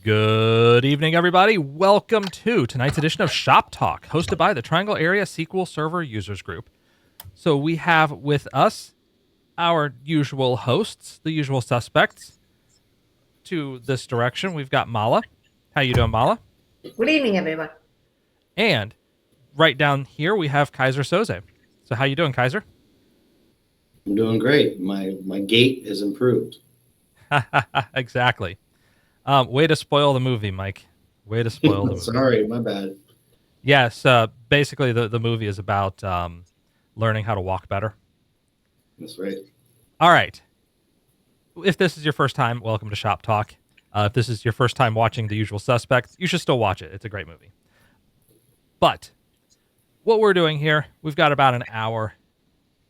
Good evening, everybody. Welcome to tonight's edition of Shop Talk, hosted by the Triangle Area SQL Server Users Group. So we have with us our usual hosts, the usual suspects. To this direction, we've got Mala. How you doing, Mala? Good evening, everyone. And right down here, we have Kaiser Soze. So how you doing, Kaiser? I'm doing great. My gait has improved. Exactly. Way to spoil the movie, Mike. Way to spoil the movie. Sorry, my bad. Yes, basically the movie is about learning how to walk better. That's right. All right. If this is your first time, welcome to Shop Talk. If this is your first time watching The Usual Suspects, you should still watch it. It's a great movie. But what we're doing here, we've got about an hour.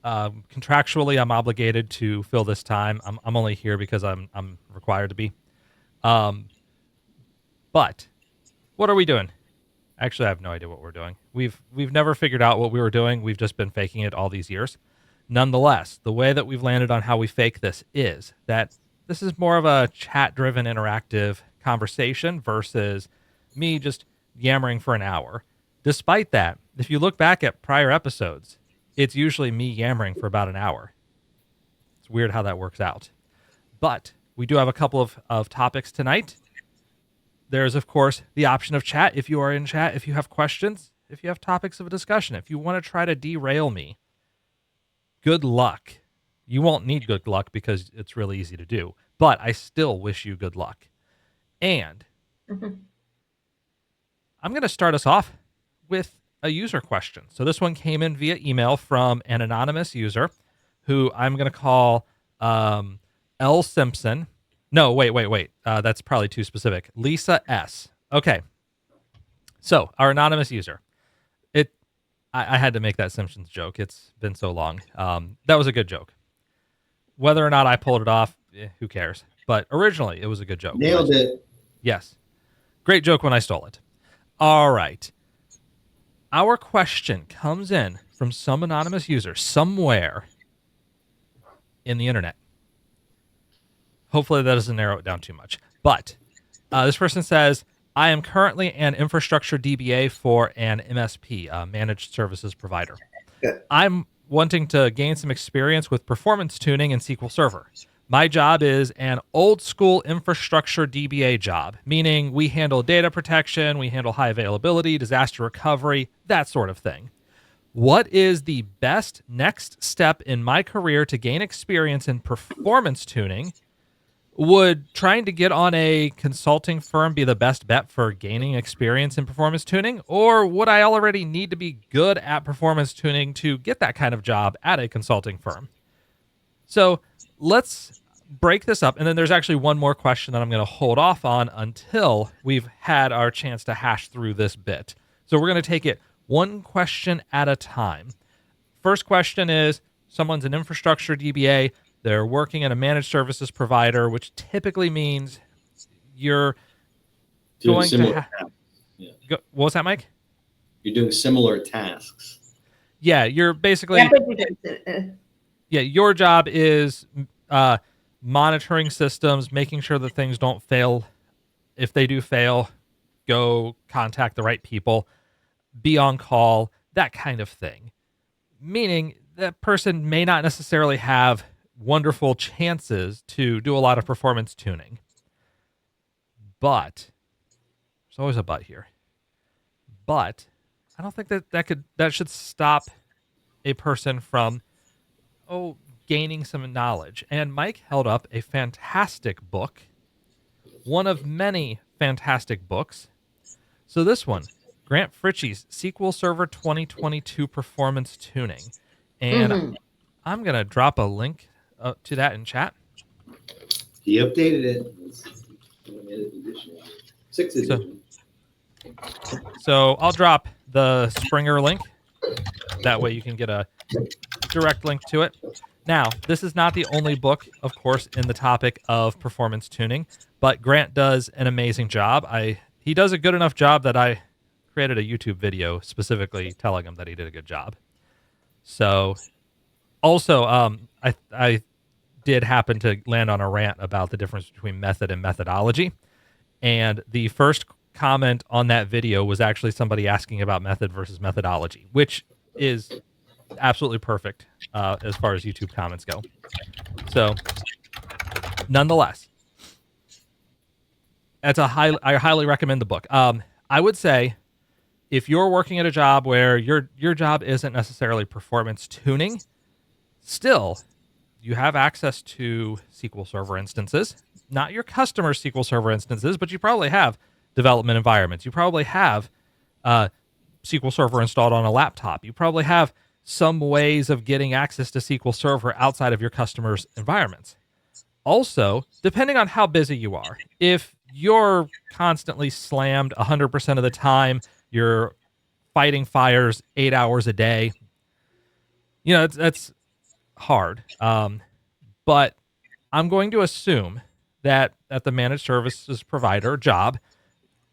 Contractually, I'm obligated to fill this time. I'm only here because I'm required to be. But what are we doing? Actually, I have no idea what we're doing. We've never figured out what we were doing. We've just been faking it all these years. Nonetheless, the way that we've landed on how we fake this is that this is more of a chat-driven interactive conversation versus me just yammering for an hour. Despite that, if you look back at prior episodes, it's usually me yammering for about an hour. It's weird how that works out. But we do have a couple of topics tonight. There's, of course, the option of chat. If you are in chat, if you have questions, if you have topics of a discussion, if you want to try to derail me, good luck. You won't need good luck because it's really easy to do. But I still wish you good luck. And I'm going to start us off with a user question. So this one came in via email from an anonymous user who I'm going to call L. Simpson. No, wait. That's probably too specific. Lisa S. Okay. So our anonymous user. I had to make that Simpsons joke. It's been so long. That was a good joke. Whether or not I pulled it off, who cares? But originally, it was a good joke. Nailed it. Yes. Great joke when I stole it. All right. Our question comes in from some anonymous user somewhere in the internet. Hopefully that doesn't narrow it down too much. But this person says, I am currently an infrastructure DBA for an MSP, a managed services provider. Good. I'm wanting to gain some experience with performance tuning in SQL Server. My job is an old school infrastructure DBA job, meaning we handle data protection, we handle high availability, disaster recovery, that sort of thing. What is the best next step in my career to gain experience in performance tuning? Would trying to get on a consulting firm be the best bet for gaining experience in performance tuning? Or would I already need to be good at performance tuning to get that kind of job at a consulting firm? So let's break this up. And then there's actually one more question that I'm going to hold off on until we've had our chance to hash through this bit. So we're going to take it one question at a time. First question is, someone's an infrastructure DBA. They're working at a managed services provider, which typically means you're Doing going similar to tasks. Yeah. What was that, Mike? You're doing similar tasks. Yeah, you're basically... Yeah, your job is monitoring systems, making sure that things don't fail. If they do fail, go contact the right people, be on call, that kind of thing. Meaning that person may not necessarily have wonderful chances to do a lot of performance tuning. But there's always a but here. But I don't think that should stop a person from gaining some knowledge. And Mike held up a fantastic book, one of many fantastic books. So this one, Grant Fritchie's SQL Server 2022 Performance Tuning. And I'm going to drop a link to that in chat. He updated it. 6th edition. So I'll drop the Springer link. That way you can get a direct link to it. Now, this is not the only book, of course, in the topic of performance tuning, but Grant does an amazing job. He does a good enough job that I created a YouTube video specifically telling him that he did a good job. So, also, I did happen to land on a rant about the difference between method and methodology. And the first comment on that video was actually somebody asking about method versus methodology, which is absolutely perfect as far as YouTube comments go. So, nonetheless, I highly recommend the book. I would say if you're working at a job where your job isn't necessarily performance tuning, still you have access to SQL Server instances, not your customer SQL Server instances, but you probably have development environments. You probably have SQL Server installed on a laptop. You probably have some ways of getting access to SQL Server outside of your customers' environments. Also, depending on how busy you are, if you're constantly slammed 100% of the time, you're fighting fires 8 hours a day, that's hard. But I'm going to assume that at the managed services provider job,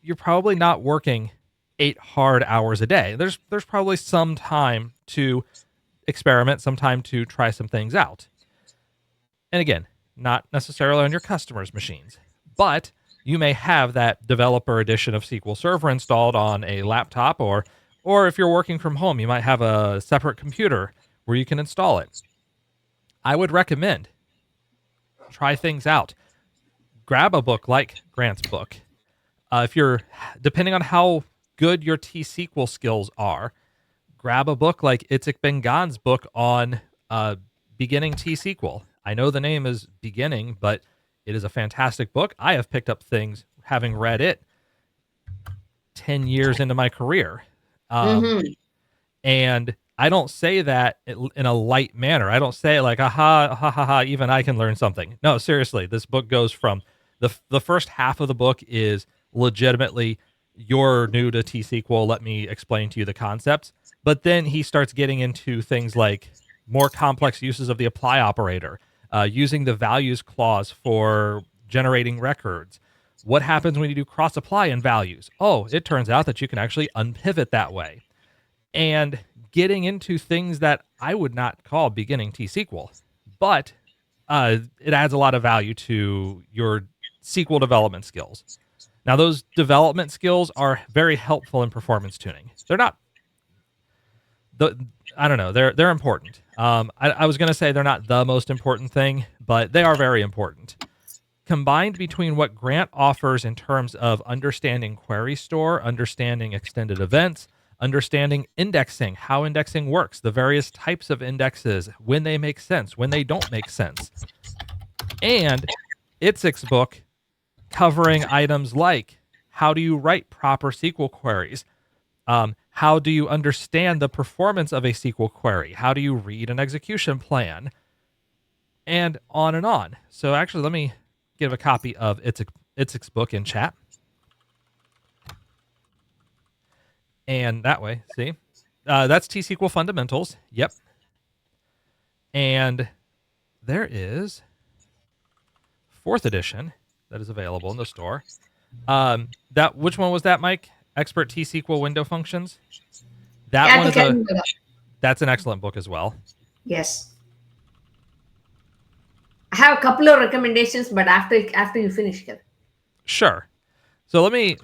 you're probably not working 8 hard hours a day. There's probably some time to experiment, some time to try some things out. And again, not necessarily on your customers' machines, but you may have that developer edition of SQL Server installed on a laptop, or if you're working from home, you might have a separate computer where you can install it. I would recommend try things out. Grab a book like Grant's book. If you're depending on how good your T-SQL skills are, grab a book like Itzhak Ben-Gan's book on beginning T-SQL. I know the name is Beginning, but it is a fantastic book. I have picked up things having read it 10 years into my career. And I don't say that in a light manner. I don't say like, aha, ha, ha, ha, even I can learn something. No, seriously, this book goes from the first half of the book is legitimately, you're new to T-SQL, let me explain to you the concepts. But then he starts getting into things like more complex uses of the apply operator, using the values clause for generating records. What happens when you do cross apply in values? Oh, it turns out that you can actually unpivot that way. And getting into things that I would not call beginning T-SQL, but it adds a lot of value to your SQL development skills. Now, those development skills are very helpful in performance tuning. They're not I don't know. They're important. I was going to say they're not the most important thing, but they are very important. Combined between what Grant offers in terms of understanding query store, understanding extended events, understanding indexing, how indexing works, the various types of indexes, when they make sense, when they don't make sense, and Itzhak's book covering items like how do you write proper SQL queries, how do you understand the performance of a SQL query, how do you read an execution plan, and on and on. So actually, let me give a copy of Itzhak's book in chat. And that way, see, that's T-SQL Fundamentals. Yep. And there is 4th edition that is available in the store. Which one was that, Mike? Expert T-SQL Window Functions. That one is that's an excellent book as well. Yes. I have a couple of recommendations, but after you finish it. Sure. So let me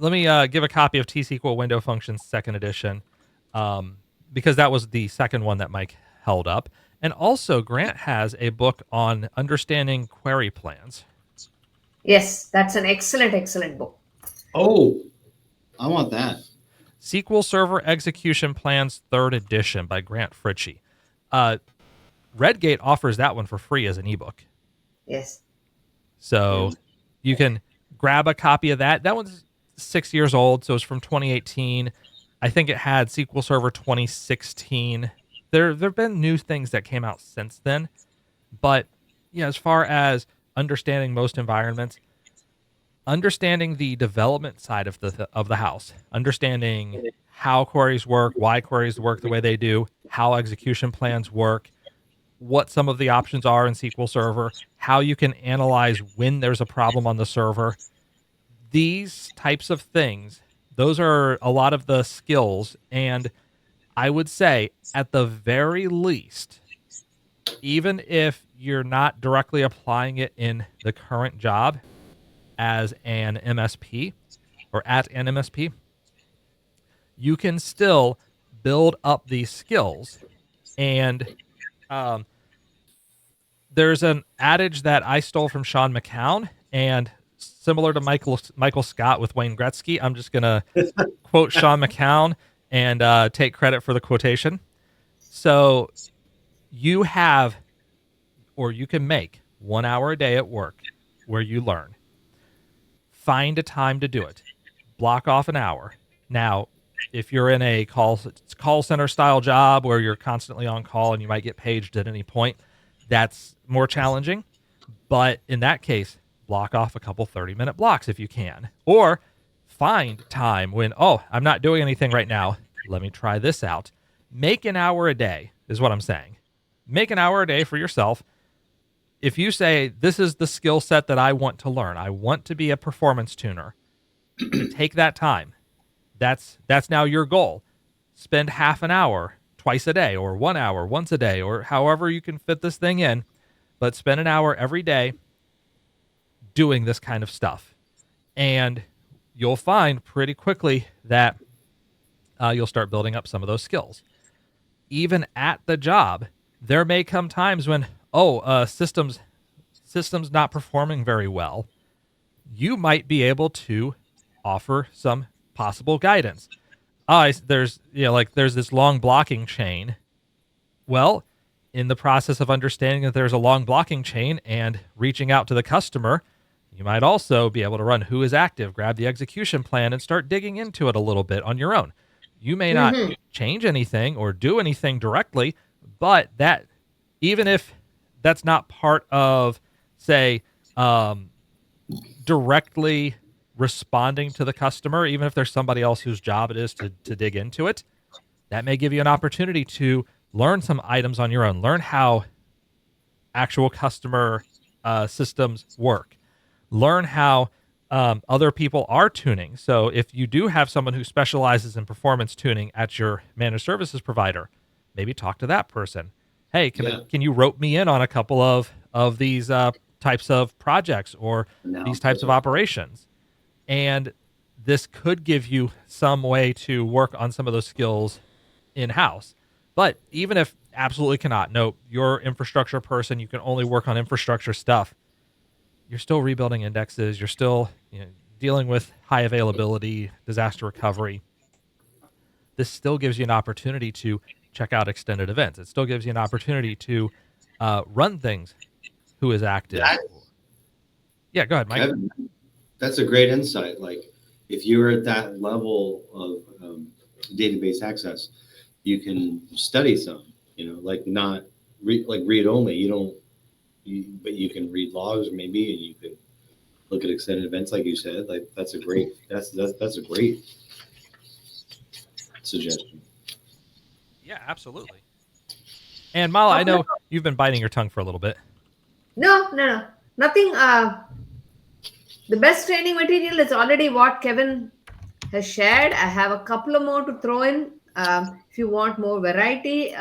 give a copy of T-SQL Window Functions 2nd edition, because that was the second one that Mike held up. And also, Grant has a book on understanding query plans. Yes, that's an excellent book. Oh, I want that. SQL Server Execution Plans 3rd edition by Grant Fritchie. Redgate offers that one for free as an ebook. Yes. So you can grab a copy of that. That one's 6 years old, so it's from 2018. I think it had SQL Server 2016. There have been new things that came out since then, but yeah, as far as understanding most environments, understanding the development side of the house, understanding how queries work, why queries work the way they do, how execution plans work, what some of the options are in SQL Server, how you can analyze when there's a problem on the server. These types of things, those are a lot of the skills, and I would say at the very least, even if you're not directly applying it in the current job, as an MSP or at an MSP, you can still build up these skills. And there's an adage that I stole from Sean McCown, and similar to Michael Scott with Wayne Gretzky, I'm just gonna quote Sean McCown and take credit for the quotation. So you have, or you can make 1 hour a day at work where you learn. Find a time to do it. Block off an hour. Now, if you're in a call center style job where you're constantly on call and you might get paged at any point, that's more challenging. But in that case, block off a couple 30-minute blocks if you can. Or find time when, oh, I'm not doing anything right now. Let me try this out. Make an hour a day is what I'm saying. Make an hour a day for yourself. If you say, this is the skill set that I want to learn, I want to be a performance tuner, take that time. That's now your goal. Spend half an hour twice a day, or 1 hour once a day, or however you can fit this thing in, but spend an hour every day doing this kind of stuff. And you'll find pretty quickly that you'll start building up some of those skills. Even at the job, there may come times when, system's not performing very well. You might be able to offer some possible guidance. There's this long blocking chain. Well, in the process of understanding that there's a long blocking chain and reaching out to the customer, you might also be able to run who is active, grab the execution plan, and start digging into it a little bit on your own. You may not change anything or do anything directly, but that, even if that's not part of, say, directly responding to the customer, even if there's somebody else whose job it is to dig into it, that may give you an opportunity to learn some items on your own, learn how actual customer systems work, learn how other people are tuning. So if you do have someone who specializes in performance tuning at your managed services provider, maybe talk to that person. Hey, can you rope me in on a couple of these types of projects or these types of operations? And this could give you some way to work on some of those skills in-house. But even if absolutely cannot, no, you're infrastructure person, you can only work on infrastructure stuff, you're still rebuilding indexes, you're still dealing with high availability, disaster recovery. This still gives you an opportunity to check out extended events. It still gives you an opportunity to run things. Who is active? Yeah, go ahead, Mike. Kevin, that's a great insight. Like, if you're at that level of database access, you can study some. Like not read only. But you can read logs maybe, and you could look at extended events, like you said. Like that's a great suggestion. Yeah, absolutely. And Mala, I know you've been biting your tongue for a little bit. No. Nothing. The best training material is already what Kevin has shared. I have a couple of more to throw in if you want more variety.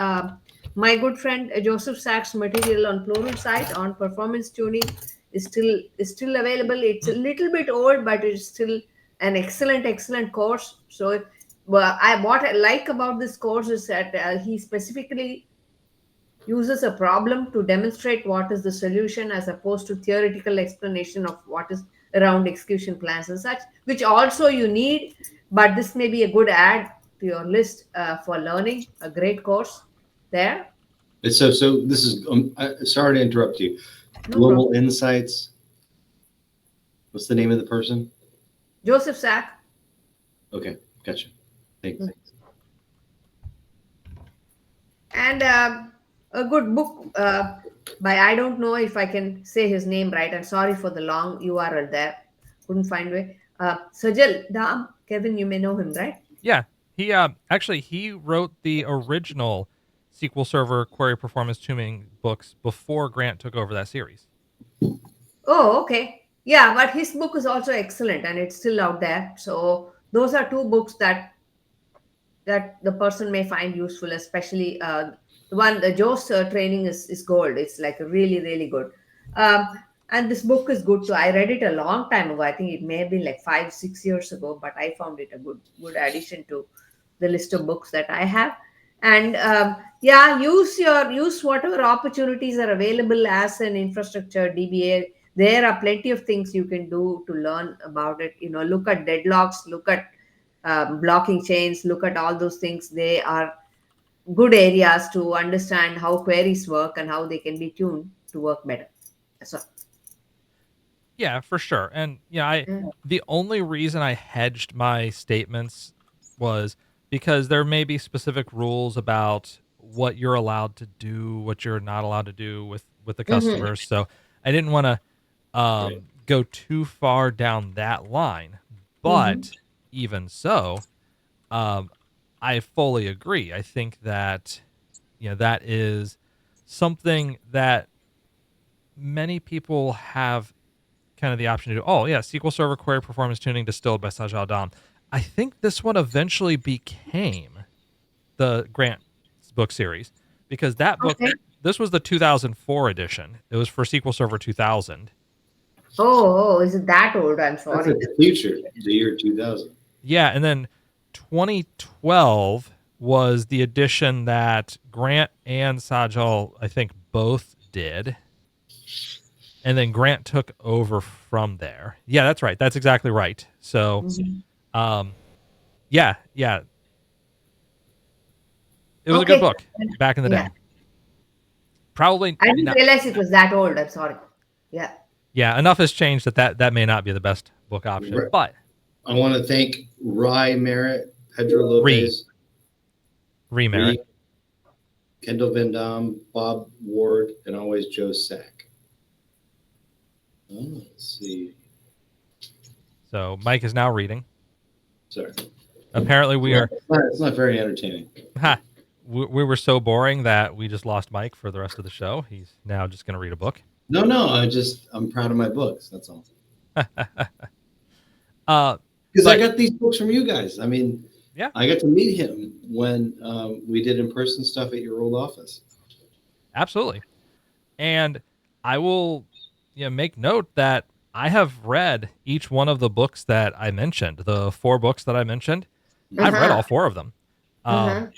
My good friend Joseph Sachs' material on Pluralsight on performance tuning is still available. It's a little bit old, but it's still an excellent course. So, what I like about this course is that he specifically uses a problem to demonstrate what is the solution as opposed to theoretical explanation of what is around execution plans and such, which also you need. But this may be a good add to your list for learning. A great course there. So this is. Sorry to interrupt you. No Global problem. Insights. What's the name of the person? Joseph Sack. Okay, gotcha. Thanks. And a good book by, I don't know if I can say his name right. I'm sorry for the long URL there. Couldn't find way. Sajal Dham. Kevin, you may know him, right? Yeah, he wrote the original SQL Server query performance tuning books before Grant took over that series. Oh, okay. Yeah, but his book is also excellent and it's still out there. So those are two books that the person may find useful, especially the one the Joe's training is gold. It's like really good. Um, And this book is good too. I read it a long time ago. I think it may have been like 5, 6 years ago, but I found it a good addition to the list of books that I have. And yeah, use whatever opportunities are available as an infrastructure DBA. There are plenty of things you can do to learn about it. Look at deadlocks, look at blocking chains, look at all those things. They are good areas to understand how queries work and how they can be tuned to work better. So, Yeah, for sure. And I yeah. the only reason I hedged my statements was because there may be specific rules about what you're allowed to do, what you're not allowed to do with the Mhm. customers. So I didn't want to Right. go too far down that line. Mhm. But even so, um, I fully agree. I think that that is something that many people have kind of the option to do. Oh yeah, SQL Server query performance tuning distilled by Sajal Dam. I think this one eventually became the Grant book series because that book, Okay. this was the 2004 edition. It was for SQL Server 2000. Oh, is it that old? I'm That's sorry. like the future, the year 2000. Yeah, and then 2012 was the edition that Grant and Sajal, I think, both did. And then Grant took over from there. Yeah, that's right. That's exactly right. So, Mhm. um, yeah, it was a good Okay. book back in the Yeah. day. Probably I didn't not. realize it was that old. I'm sorry. Yeah. Yeah, enough has changed that may not be the best book option, Right. but I want to thank Rye Merritt, Pedro re Lopez, remerit. Ree, Kendall Van Dam, Bob Ward, and always Joe Sack. Oh, let's see. So Mike is now reading. Sorry. Apparently, we Well, are. it's not very entertaining. Ha, we were so boring that we just lost Mike for the rest of the show. He's now just going to read a book. No, I'm proud of my books. That's all. uh, Because I but got these books from you guys. I mean, yeah, I got to meet him when we did in-person stuff at your old office. absolutely. And I will, make note that I have read each one of the books that I mentioned. The 4 books that I mentioned, Uh I've read huh. all 4 of them. Uh huh. Um,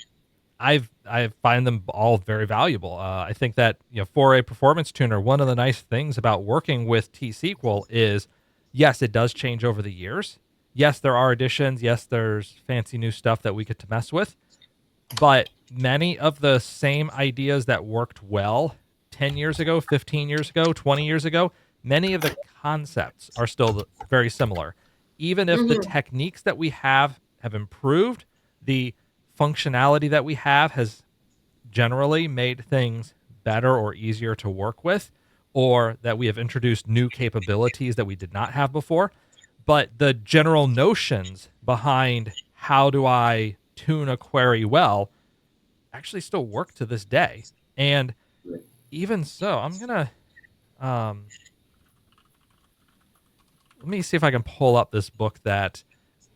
I find them all very valuable. I think that for a performance tuner, one of the nice things about working with T-SQL is, yes, it does change over the years. Yes, there are additions. Yes, there's fancy new stuff that we get to mess with. But many of the same ideas that worked well 10 years ago, 15 years ago, 20 years ago, many of the concepts are still very similar. Even if the Mhm. techniques that we have improved, the functionality that we has generally made things better or easier to work with, or that we have introduced new capabilities that we did not have before. But the general notions behind how do I tune a query well actually still work to this day. And even so, I'm gonna um, let me see if I can pull up this book that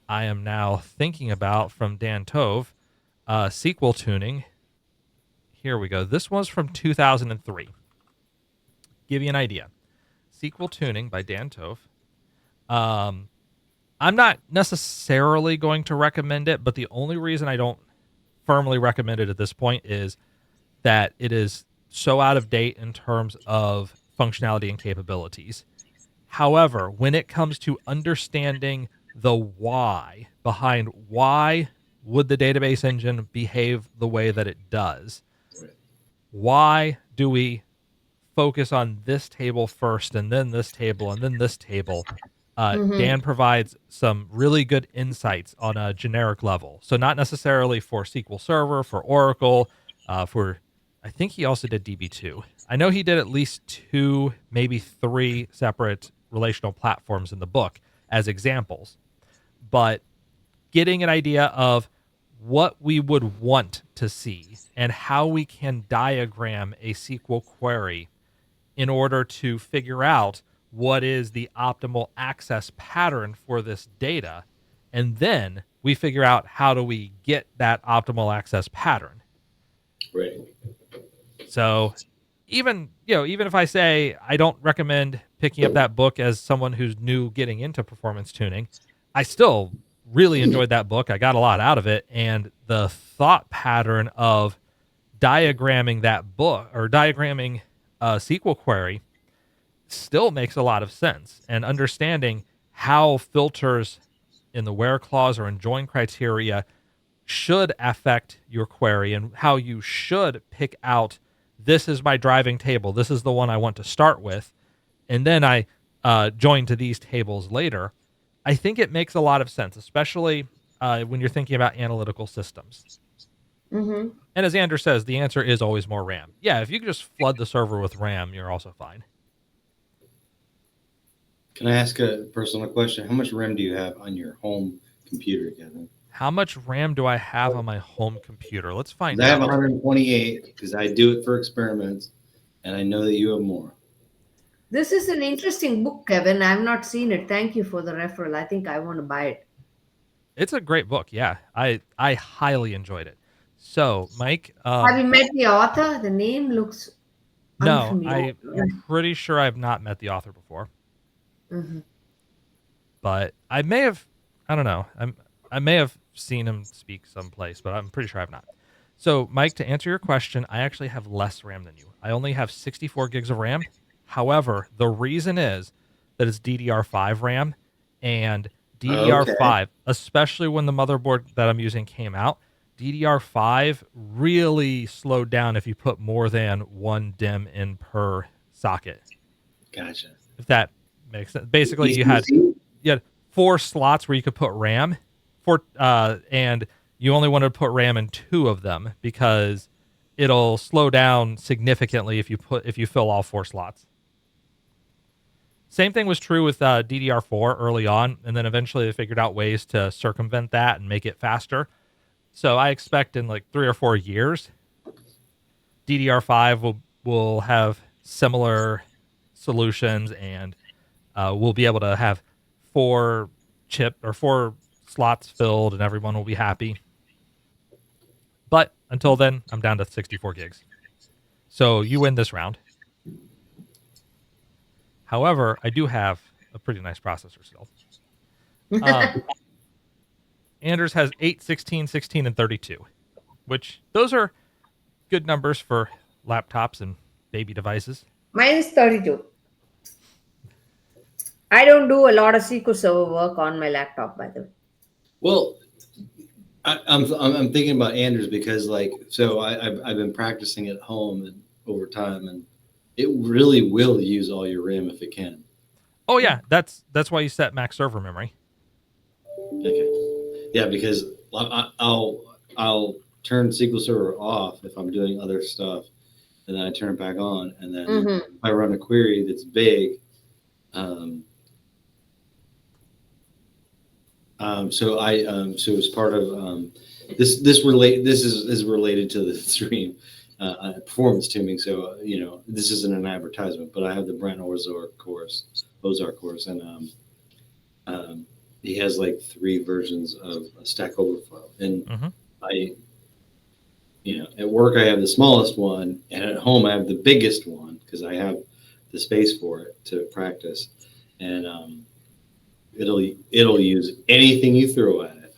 I am now thinking about from Dan Tove, SQL tuning. Here we go. This was from 2003. Give you an idea. SQL tuning by Dan Tove. Um, I'm not necessarily going to recommend it, but the only reason I don't firmly recommend it at this point is that it is so out of date in terms of functionality and capabilities. However, when it comes to understanding the why behind why would the database engine behave the way that it does, why do we focus on this table first and then this table and then this table, Mhm. Dan provides some really good insights on a generic level. So not necessarily for SQL Server, for Oracle, for I think he also did DB2. I know he did at least 2, maybe 3 separate relational platforms in the book as examples. But getting an idea of what we would want to see and how we can diagram a SQL query in order to figure out what is the optimal access pattern for this data. And then we figure out how do we get that optimal access pattern. Right. So even if I say I don't recommend picking up that book as someone who's new getting into performance tuning, I still really enjoyed that book. I got a lot out of it, and the thought pattern of diagramming that book or diagramming a SQL query still makes a lot of sense. And understanding how filters in the where clause or in join criteria should affect your query and how you should pick out, this is my driving table, this is the one I want to start with, and then I join to these tables later. I think it makes a lot of sense, especially when you're thinking about analytical systems. Mm-hmm. And as Andrew says, the answer is always more RAM. Yeah, if you could just flood the server with RAM, you're also fine. Can I ask a personal question? How much RAM do you have on your home computer, Kevin? How much RAM do I have on my home computer? Let's find I have out. 128 because I do it for experiments, and I know that you have more. This is an interesting book, Kevin. I've not seen it. Thank you for the referral. I think I want to buy it. It's a great book. Yeah, I highly enjoyed it. So, Mike, Have you met the author? The name looks no, unfamiliar. I'm pretty sure I've not met the author before, Mm-hmm. but I may have. I don't know. I may have seen him speak someplace, but I'm pretty sure I've not. So, Mike, to answer your question, I actually have less RAM than you. I only have 64 gigs of RAM. However, the reason is that it's DDR5 RAM, and DDR5, especially when the motherboard that I'm using came out, DDR5 really slowed down if you put more than one DIMM in per socket. Gotcha. If that makes sense. Basically, you had 4 slots where you could put RAM, and you only wanted to put RAM in 2 of them because it'll slow down significantly if you fill all 4 slots. Same thing was true with DDR4 early on, and then eventually they figured out ways to circumvent that and make it faster. So I expect in like 3 or 4 years, DDR5 will have similar solutions, and we'll be able to have 4 slots filled, and everyone will be happy. But until then, I'm down to 64 gigs. So you win this round. However, I do have a pretty nice processor still. Anders has 8, 16, 16, and 32, which those are good numbers for laptops and baby devices. Mine is 32. I don't do a lot of SQL Server work on my laptop, by the way. Well, I'm thinking about Anders because I've been practicing at home and over time, and it really will use all your RAM if it can. Oh yeah, that's why you set max server memory. Okay. Yeah, because I'll turn SQL Server off if I'm doing other stuff, and then I turn it back on, and then if I run a query that's big. So as part of this is related to the stream performance tuning. So this isn't an advertisement, but I have the Brent Ozark course, and he has like 3 versions of Stack Overflow, and at work I have the smallest one, and at home I have the biggest one because I have the space for it to practice, and it'll use anything you throw at it.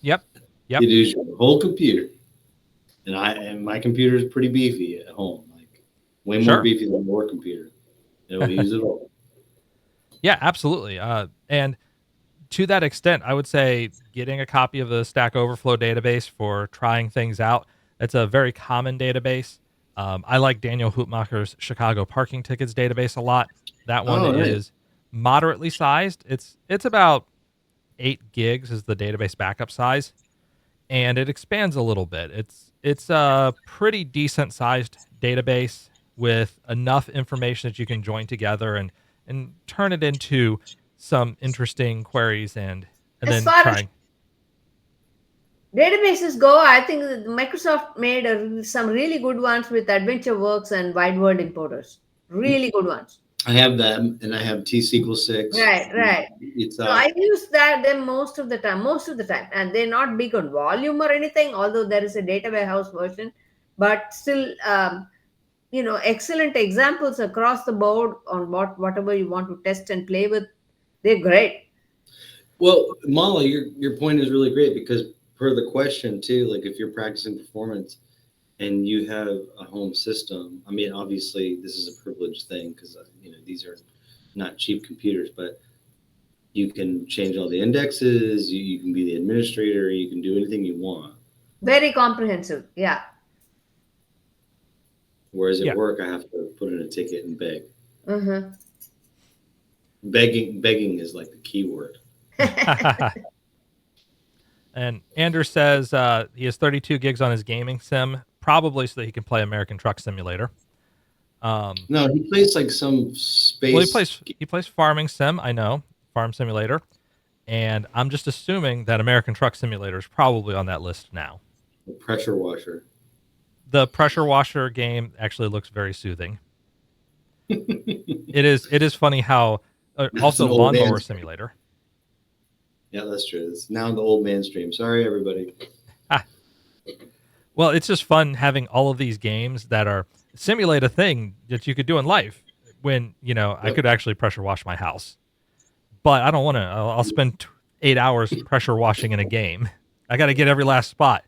Yep. It is your whole computer, and my computer is pretty beefy at home, like way more beefy than your computer. It'll use it all. Yeah, absolutely. And to that extent, I would say getting a copy of the Stack Overflow database for trying things out. It's a very common database. I like Daniel Hoopmacher's Chicago parking tickets database a lot. That one is moderately sized. It's about 8 gigs is the database backup size, and it expands a little bit. It's a pretty decent sized database with enough information that you can join together and turn it into some interesting queries and then trying. Databases go, I think Microsoft made some really good ones with AdventureWorks and Wide World importers. Really good ones. I have them, and I have T-SQL 6. Right. So I use them most of the time, and they're not big on volume or anything, although there is a data warehouse version, but still excellent examples across the board on whatever you want to test and play with. They're great. Well, Mala, your point is really great because per the question too, like if you're practicing performance and you have a home system, I mean, obviously this is a privileged thing because these are not cheap computers, but you can change all the indexes. You can be the administrator. You can do anything you want. Very comprehensive. Yeah. Whereas at Yeah. work, I have to put in a ticket and beg. Uh-huh. Begging is like the key word. And Anders says he has 32 gigs on his gaming sim, probably so that he can play American Truck Simulator. No, he plays like some space. Well, he plays Farming Sim. I know, Farm Simulator, and I'm just assuming that American Truck Simulator is probably on that list now. Pressure washer. The pressure washer game actually looks very soothing. It is funny how also an old Lawnmower man's Simulator. Yeah, that's true. It's now the old man stream. Sorry, everybody. Well, it's just fun having all of these games that are simulate a thing that you could do in life when, I could actually pressure wash my house. But I don't want to. I'll spend 8 hours pressure washing in a game. I got to get every last spot.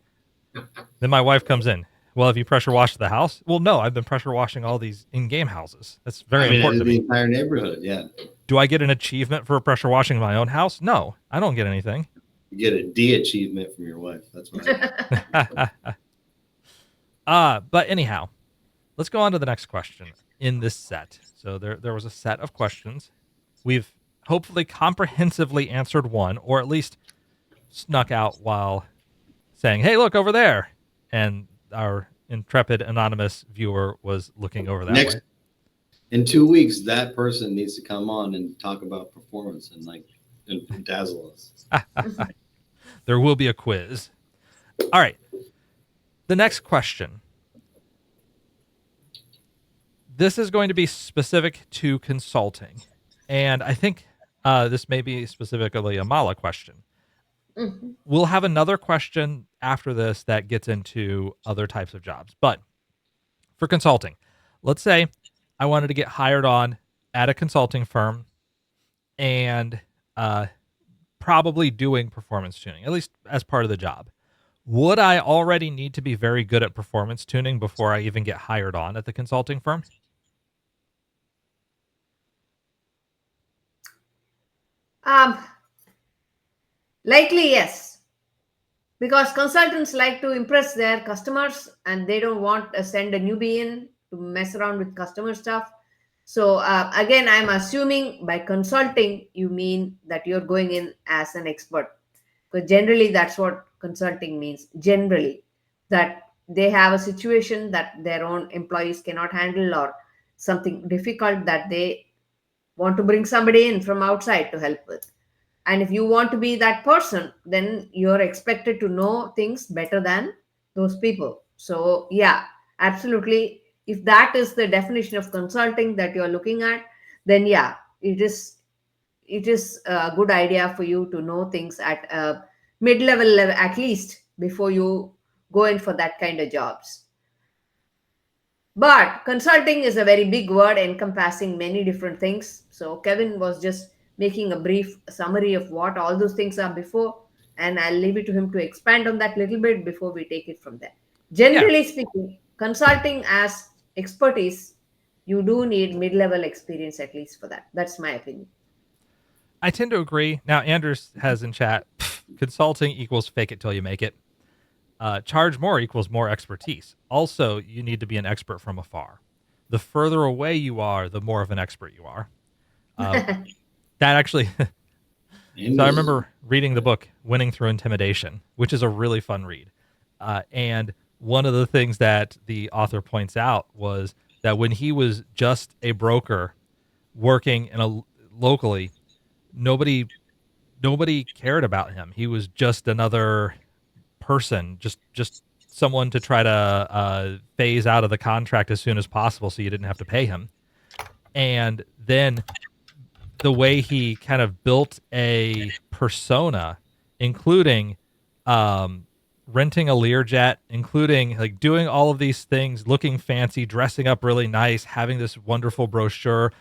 Then my wife comes in. Well, have you pressure washed the house? Well, no, I've been pressure washing all these in-game houses. That's very important to the me. entire neighborhood, yeah. Do I get an achievement for pressure washing my own house? No, I don't get anything. You get a D achievement from your wife. That's what But anyhow, let's go on to the next question in this set. So there was a set of questions. We've hopefully comprehensively answered one, or at least snuck out while saying, hey, look over there. And our intrepid anonymous viewer was looking over that way. In 2 weeks, that person needs to come on and talk about performance and dazzle us. There will be a quiz. All right. The next question. This is going to be specific to consulting. And I think this may be specifically a Mala question. Mm-hmm. We'll have another question after this that gets into other types of jobs. But for consulting, let's say I wanted to get hired on at a consulting firm and probably doing performance tuning, at least as part of the job. Would I already need to be very good at performance tuning before I even get hired on at the consulting firm? Likely, yes. Because consultants like to impress their customers and they don't want to send a newbie in to mess around with customer stuff. So, again, I'm assuming by consulting, you mean that you're going in as an expert. Because generally, that's what consulting means. Generally, that they have a situation that their own employees cannot handle or something difficult that they want to bring somebody in from outside to help with. And if you want to be that person, then you're expected to know things better than those people. So, yeah, absolutely. If that is the definition of consulting that you're looking at, then yeah, it is a good idea for you to know things at a mid-level level at least before you go in for that kind of jobs. But consulting is a very big word encompassing many different things. So Kevin was just making a brief summary of what all those things are before, and I'll leave it to him to expand on that little bit before we take it from there. Generally speaking, consulting as expertise, you do need mid-level experience at least for that. That's my opinion. I tend to agree. Now, Anders has in chat, consulting equals fake it till you make it. Charge more equals more expertise. Also, you need to be an expert from afar. The further away you are, the more of an expert you are. That actually... So I remember reading the book Winning Through Intimidation, which is a really fun read. And one of the things that the author points out was that when he was just a broker working locally, nobody cared about him. He was just another person, just someone to try to phase out of the contract as soon as possible so you didn't have to pay him. And then the way he kind of built a persona, including renting a Learjet, including like doing all of these things, looking fancy, dressing up really nice, having this wonderful brochure,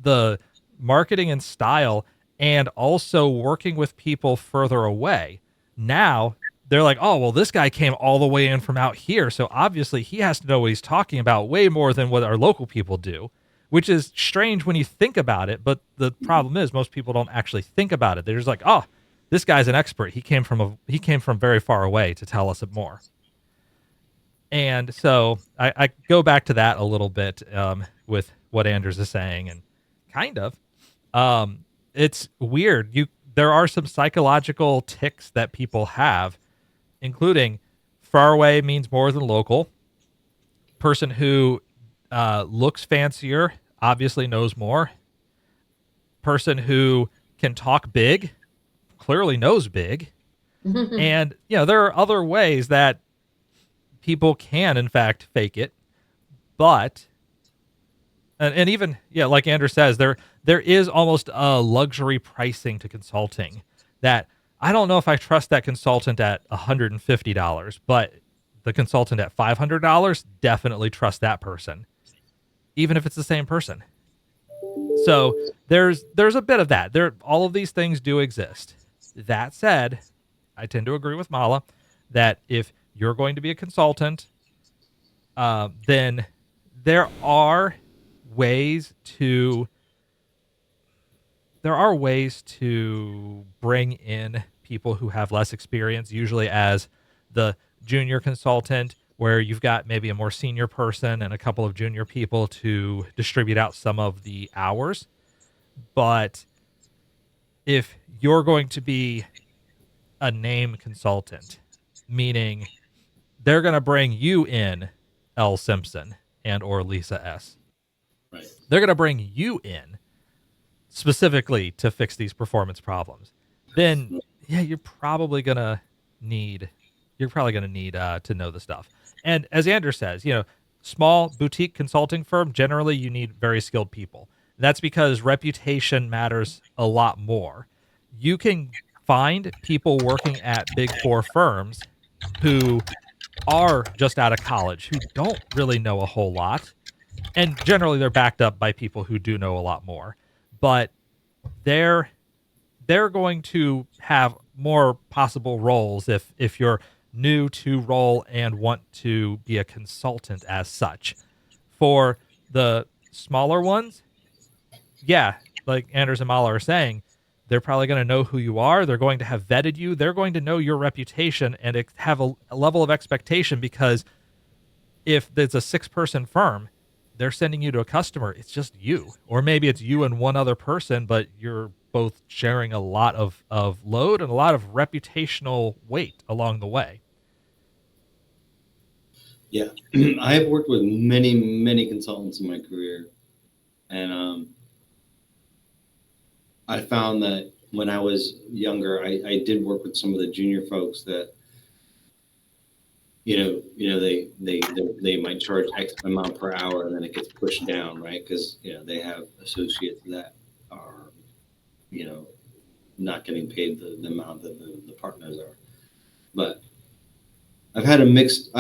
the marketing and style, and also working with people further away. Now they're like, oh, well, this guy came all the way in from out here. So obviously he has to know what he's talking about way more than what our local people do, which is strange when you think about it. But the problem is most people don't actually think about it. They're just like, oh, this guy's an expert. He came from very far away to tell us more. And so I go back to that a little bit with what Anders is saying, and kind of, it's weird. There are some psychological tics that people have, including far away means more than local. Person who looks fancier obviously knows more. Person who can talk big clearly knows big. And there are other ways that people can in fact fake it, but and even like Andrew says, there is almost a luxury pricing to consulting that I don't know if I trust that consultant at $150, but the consultant at $500, definitely trust that person, even if it's the same person. So there's a bit of that. All of these things do exist. That said, I tend to agree with Mala that if you're going to be a consultant, then there are ways to bring in people who have less experience, usually as the junior consultant, where you've got maybe a more senior person and a couple of junior people to distribute out some of the hours. But if you're going to be a name consultant, meaning they're going to bring you in, L. Simpson and or Lisa S. Right. They're going to bring you in specifically to fix these performance problems. Then, you're probably going to need to know the stuff. And as Andrew says, small boutique consulting firm, generally you need very skilled people. That's because reputation matters a lot more. You can find people working at big four firms who are just out of college, who don't really know a whole lot. And generally they're backed up by people who do know a lot more. But they're going to have more possible roles if you're new to role and want to be a consultant as such. For the smaller ones, like Anders and Mala are saying, they're probably going to know who you are. They're going to have vetted you. They're going to know your reputation and have a level of expectation, because if it's a 6-person firm, they're sending you to a customer. It's just you. Or maybe it's you and one other person, but you're both sharing a lot of load and a lot of reputational weight along the way. Yeah. I have worked with many, many consultants in my career. And I found that when I was younger, I did work with some of the junior folks that, they might charge X amount per hour, and then it gets pushed down, right? Because they have associates that are, not getting paid the amount that the partners are. But I have a mixed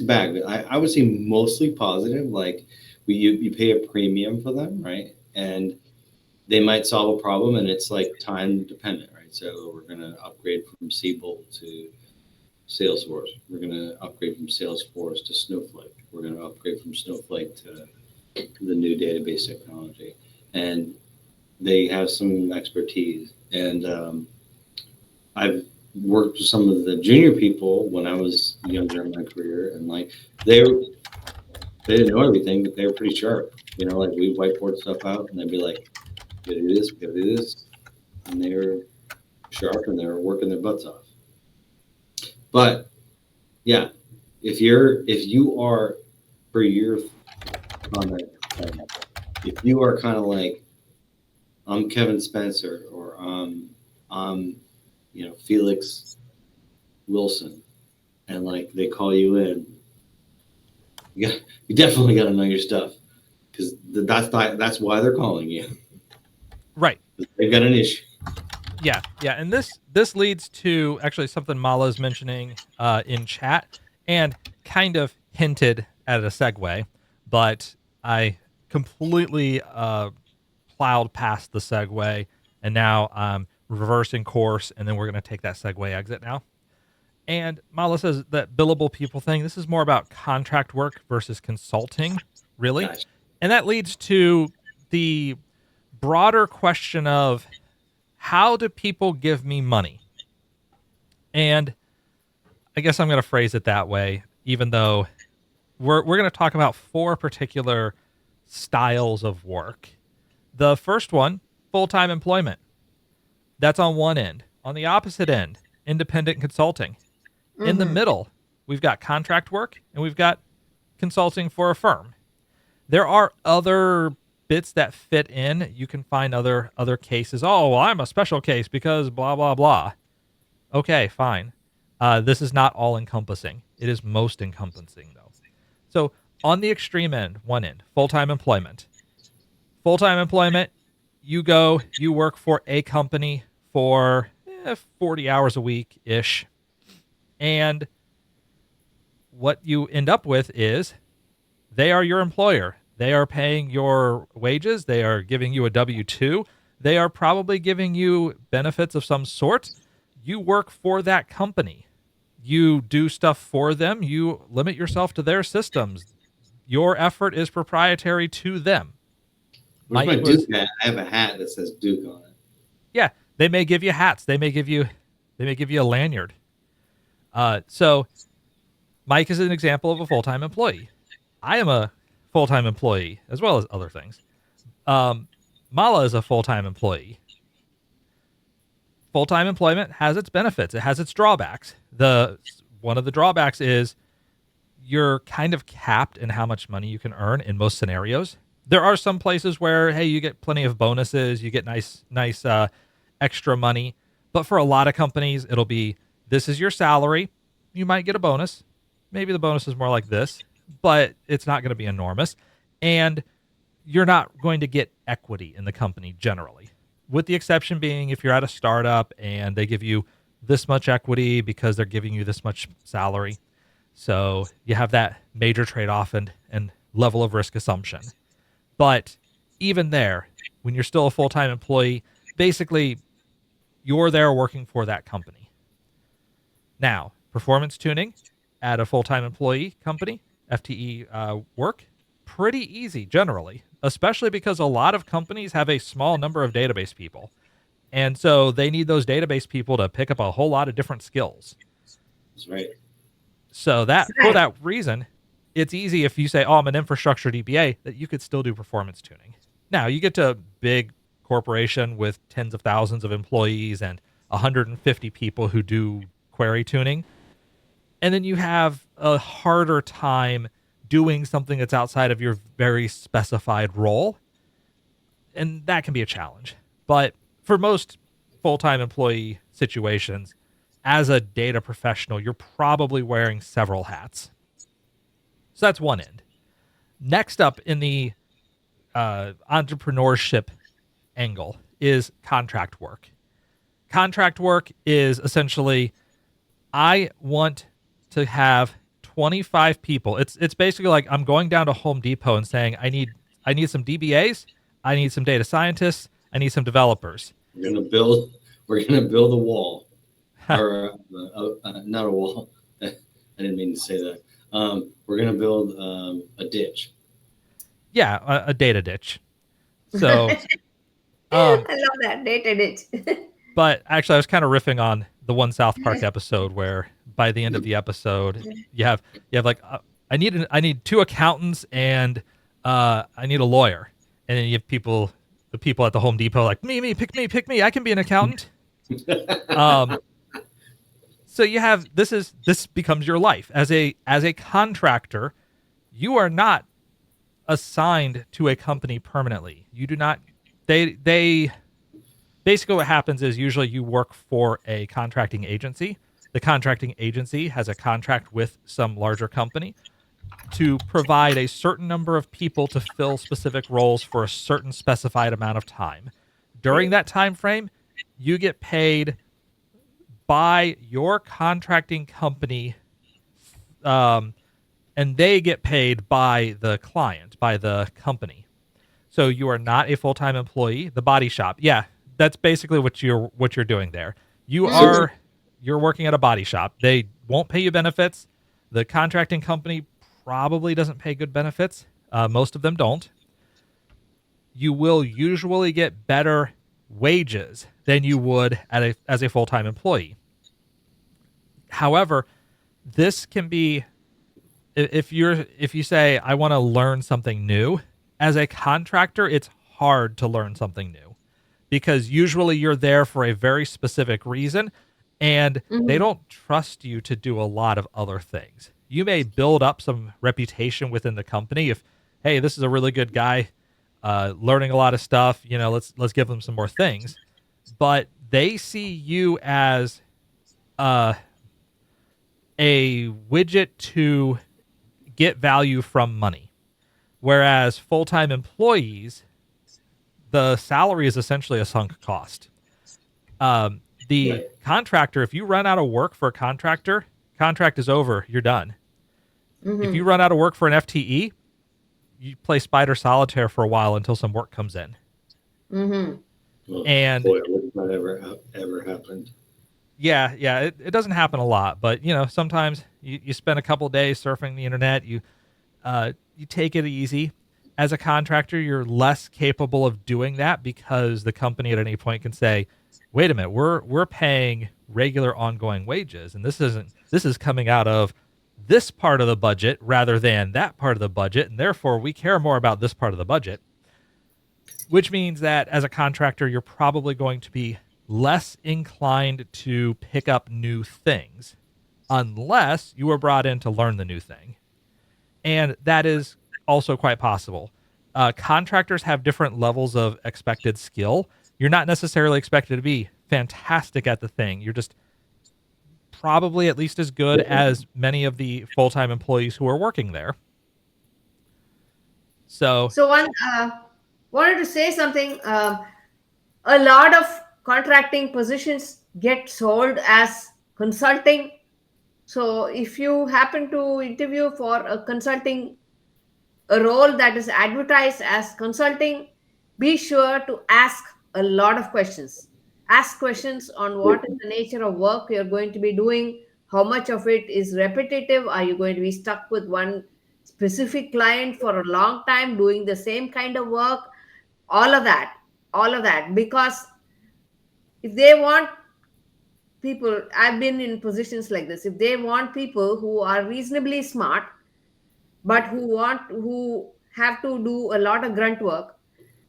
bag. I would say mostly positive. Like you pay a premium for them, right? And they might solve a problem, and it's like time dependent, right? So we're going to upgrade from Siebel to Salesforce. We're going to upgrade from Salesforce to Snowflake. We're going to upgrade from Snowflake to the new database technology. And they have some expertise. And I've worked with some of the junior people when I was younger in my career, and like they didn't know everything, but they were pretty sharp. Like we whiteboard stuff out, and they'd be like, "We gotta do this, we gotta do this," and they were sharp and they were working their butts off. But yeah, if you are for your comment, if you are kind of like, I'm Kevin Spencer, or I'm Felix Wilson, and like they call you in, you definitely got to know your stuff, because that's why they're calling you. Right. They've got an issue. Yeah, and this leads to actually something Mala's mentioning in chat, and kind of hinted at a segue, but I completely plowed past the segue, and now I'm reversing course, and then we're going to take that segue exit now. And Mala says that billable people thing, this is more about contract work versus consulting, really. Gotcha. And that leads to the broader question of, how do people give me money? And I guess I'm going to phrase it that way, even though we're going to talk about 4 particular styles of work. The first one, full-time employment. That's on one end. On the opposite end, independent consulting. In the middle, we've got contract work, and we've got consulting for a firm. There are other bits that fit in. You can find other cases. Oh, well, I'm a special case because blah, blah, blah. Okay, fine. This is not all encompassing. It is most encompassing, though. So on the extreme end, one end, full-time employment. Full-time employment, you work for a company for 40 hours a week-ish. And what you end up with is they are your employer. They are paying your wages. They are giving you a W-2. They are probably giving you benefits of some sort. You work for that company. You do stuff for them. You limit yourself to their systems. Your effort is proprietary to them. Where's my Duke hat? I have a hat that says Duke on it. Yeah, they may give you hats. They may give you a lanyard. So Mike is an example of a full-time employee. I am a full-time employee, as well as other things. Mala is a full-time employee. Full-time employment has its benefits. It has its drawbacks. One of the drawbacks is you're kind of capped in how much money you can earn in most scenarios. There are some places where, hey, you get plenty of bonuses, you get nice extra money. But for a lot of companies, it'll be, this is your salary. You might get a bonus. Maybe the bonus is more like this, but it's not going to be enormous. And you're not going to get equity in the company generally, with the exception being if you're at a startup and they give you this much equity because they're giving you this much salary. So you have that major trade-off and level of risk assumption. But even there, when you're still a full-time employee, basically you're there working for that company. Now, performance tuning at a full-time employee company, FTE work, pretty easy generally, especially because a lot of companies have a small number of database people. And so they need those database people to pick up a whole lot of different skills. That's right. So for that reason, it's easy if you say, oh, I'm an infrastructure DBA, that you could still do performance tuning. Now, you get to a big corporation with tens of thousands of employees and 150 people who do query tuning. And then you have a harder time doing something that's outside of your very specified role. And that can be a challenge. But for most full-time employee situations, as a data professional, you're probably wearing several hats. So that's one end. Next up in the entrepreneurship angle is contract work. Contract work is essentially, I want to have 25 people. It's basically like I'm going down to Home Depot and saying, I need some DBAs, I need some data scientists, I need some developers. We're gonna build a wall, or not a wall. I didn't mean to say that. We're gonna build a ditch. Yeah, a data ditch. So I love that data ditch. But actually, I was kind of riffing on the one South Park episode where by the end of the episode, you have like I need 2 accountants and I need a lawyer, and then you have the people at the Home Depot like pick me, I can be an accountant. So you have this becomes your life as a contractor. You are not assigned to a company permanently. You do not. They basically what happens is usually you work for a contracting agency. The contracting agency has a contract with some larger company to provide a certain number of people to fill specific roles for a certain specified amount of time. During that time frame, you get paid by your contracting company, and they get paid by the client, by the company. So you are not a full-time employee. The body shop, yeah, that's basically what you're doing there. You Mm. are you're working at a body shop. They won't pay you benefits. The contracting company probably doesn't pay good benefits. Most of them don't. You will usually get better wages than you would as a full-time employee. However, this can be if you say I want to learn something new as a contractor, it's hard to learn something new because usually you're there for a very specific reason and they Mhm. don't trust you to do a lot of other things. You may build up some reputation within the company if, hey, this is a really good guy, learning a lot of stuff. Let's give them some more things. But they see you as uh, a widget to get value from money, whereas full-time employees, the salary is essentially a sunk cost. The Right. contractor, if you run out of work for a contractor, contract is over. You're done. If you Mhm. run out of work for an FTE, you play Spider Solitaire for a while until some work comes in. Mhm. Oh, And boy, I wish that ever happened. yeah, it doesn't happen a lot, but sometimes you spend a couple days surfing the internet. You take it easy. As a contractor, you're less capable of doing that because the company at any point can say, "Wait a minute, we're paying regular ongoing wages, and this is coming out of this part of the budget rather than that part of the budget, and therefore we care more about this part of the budget." Which means that as a contractor, you're probably going to be less inclined to pick up new things unless you were brought in to learn the new thing. And that is also quite possible. Contractors have different levels of expected skill. You're not necessarily expected to be fantastic at the thing. You're just probably at least as good as many of the full time employees who are working there. So, So one wanted to say something. A lot of contracting positions get sold as consulting. So if you happen to interview for a consulting, a role that is advertised as consulting, be sure to ask a lot of questions. Ask questions on what is the nature of work you're going to be doing, how much of it is repetitive, are you going to be stuck with one specific client for a long time doing the same kind of work, all of that, all of that. Because if they want people, I've been in positions like this, if they want people who are reasonably smart but who have to do a lot of grunt work,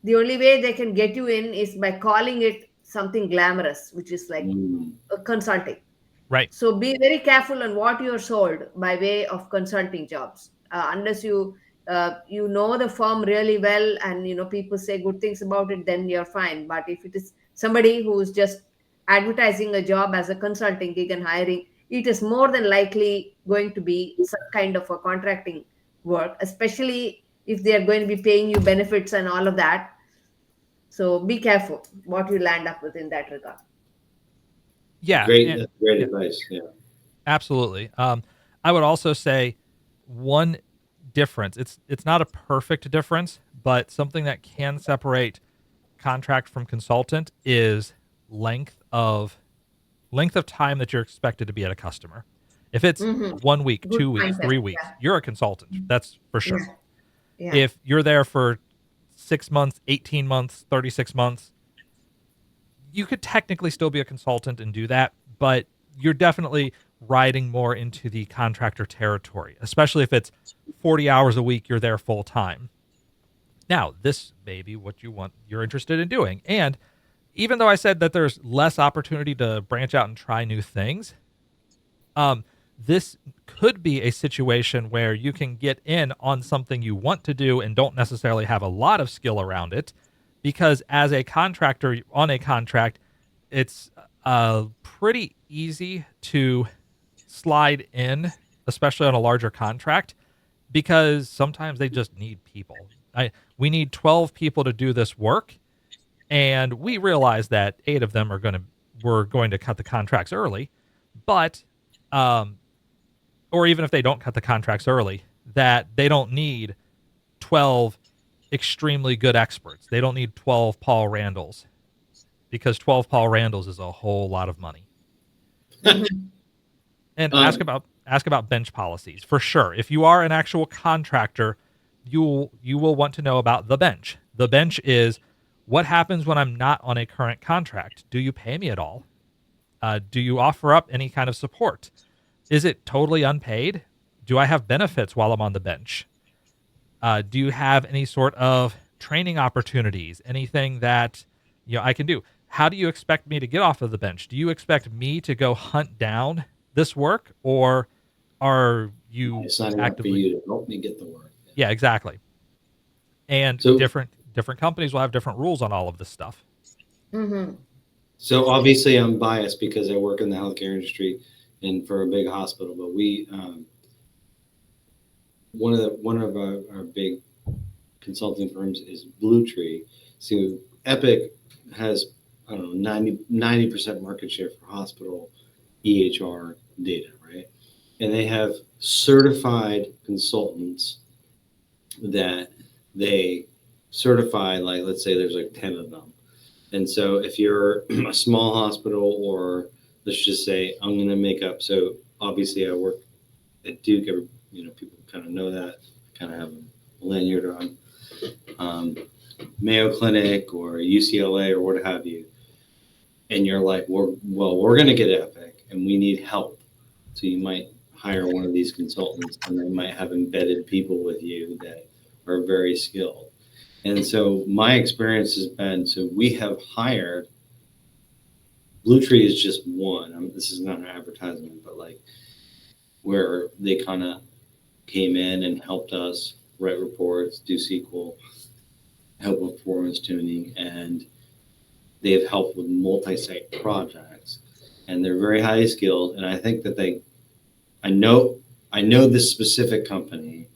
the only way they can get you in is by calling it something glamorous, which is like Mm. consulting. right. So be very careful on what you're sold by way of consulting jobs. Unless you know the firm really well and people say good things about it, then you're fine. But if it is somebody who's just advertising a job as a consulting gig and hiring, it is more than likely going to be some kind of a contracting work, especially if they are going to be paying you benefits and all of that. So be careful what you land up with in that regard. Yeah. That's great Yeah, advice. Yeah. absolutely. I would also say one difference, it's not a perfect difference, but something that can separate contract from consultant is length of time that you're expected to be at a customer. If it's Hmm. 1 week, Good 2 weeks, point, Kevin. 3 weeks, you're a consultant. That's for sure. Yeah. Yeah. If you're there for 6 months, 18 months, 36 months, you could technically still be a consultant and do that, but you're definitely riding more into the contractor territory, especially if it's 40 hours a week, you're there full time. Now, this may be what you're interested in doing. And even though I said that there's less opportunity to branch out and try new things, this could be a situation where you can get in on something you want to do and don't necessarily have a lot of skill around it, because as a contractor on a contract, it's pretty easy to slide in, especially on a larger contract, because sometimes they just need people. We need 12 people to do this work. And we realized that 8 of them were going to cut the contracts early, but or even if they don't cut the contracts early, that they don't need 12 extremely good experts. They don't need 12 Paul Randalls, because 12 Paul Randalls is a whole lot of money. Mhm. And Um, ask about bench policies for sure. If you are an actual contractor, you will want to know about the bench. The bench is what happens when I'm not on a current contract. Do you pay me at all? Do you offer up any kind of support? Is it totally unpaid? Do I have benefits while I'm on the bench? Do you have any sort of training opportunities? Anything that I can do? How do you expect me to get off of the bench? Do you expect me to go hunt down this work, or are you signing up for actively? you to help me get the work. Yeah, exactly. And So, different companies will have different rules on all of this stuff. Mhm. so obviously I'm biased because I work in the healthcare industry and for a big hospital, but we, one of our big consulting firms is Blue Tree. So Epic has, I don't know, 90% market share for hospital EHR data, right? And they have certified consultants that they certify, like, let's say there's like 10 of them. And so if you're a small hospital, or let's just say I'm going to make up, so obviously I work at Duke, people kind of know that, kind of have a lanyard on. Mayo Clinic or UCLA or what have you, and you're like, we're going to get Epic and we need help. So you might hire one of these consultants, and they might have embedded people with you that are very skilled. And so my experience has been, so we have hired, Blue Tree is just one. This is not an advertisement, but like where they kind of came in and helped us write reports, do SQL, help with performance tuning, and they've helped with multi-site projects, and they're very highly skilled. And I think that I know, this specific company.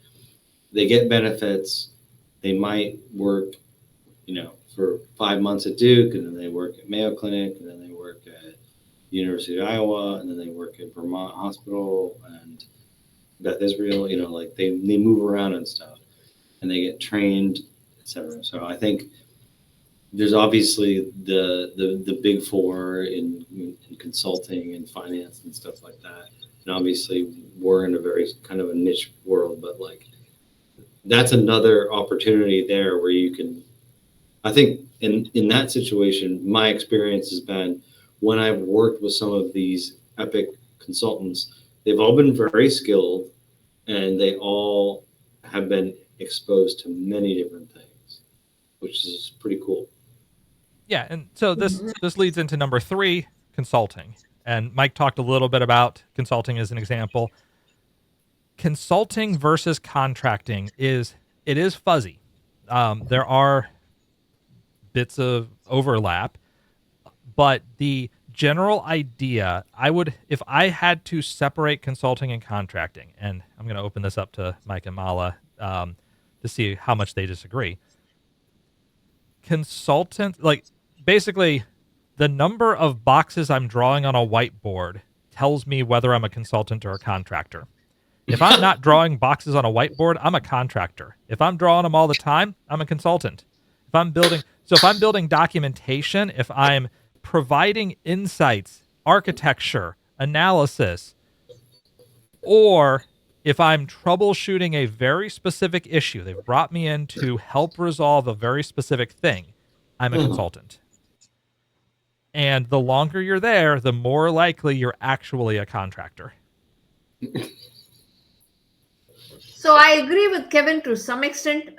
They get benefits. They might work, for 5 months at Duke, and then they work at Mayo Clinic, and then they work at University of Iowa, and then they work at Vermont Hospital and Beth Israel. Like they move around and stuff, and they get trained, etc. So I think there's obviously the big four in consulting and finance and stuff like that. And obviously we're in a very kind of a niche world, but like that's another opportunity there where you can, I think in that situation, my experience has been when I've worked with some of these Epic consultants, they've all been very skilled, and they all have been exposed to many different things, which is pretty cool. Yeah, and so this leads into number 3, consulting. And Mike talked a little bit about consulting as an example. Consulting versus contracting is fuzzy. There are bits of overlap, but the general idea, if I had to separate consulting and contracting, and I'm going to open this up to Mike and Mala to see how much they disagree. Consultant, like basically, the number of boxes I'm drawing on a whiteboard tells me whether I'm a consultant or a contractor. If I'm not drawing boxes on a whiteboard, I'm a contractor. If I'm drawing them all the time, I'm a consultant. If I'm building documentation, if I'm providing insights, architecture, analysis, or if I'm troubleshooting a very specific issue, they've brought me in to help resolve a very specific thing, I'm a consultant. And the longer you're there, the more likely you're actually a contractor. So I agree with Kevin to some extent.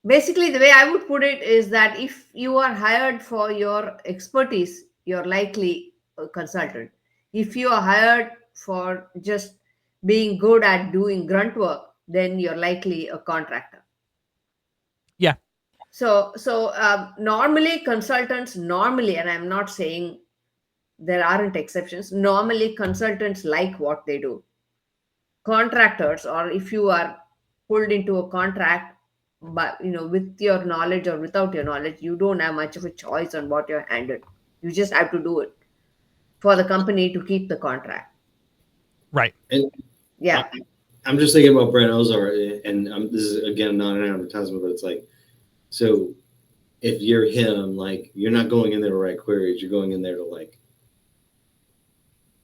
Basically, the way I would put it is that if you are hired for your expertise, you're likely a consultant. If you are hired for just being good at doing grunt work, then you're likely a contractor. Yeah. So normally consultants, and I'm not saying there aren't exceptions, normally consultants like what they do. Contractors, or if you are pulled into a contract, but with your knowledge or without your knowledge, you don't have much of a choice on what you're handed. You just have to do it for the company to keep the contract. Right. And Yeah. I, I'm just thinking about Brent Ozar, and this is again not an advertisement, but it's like, so if you're him, like you're not going in there to write queries, you're going in there to like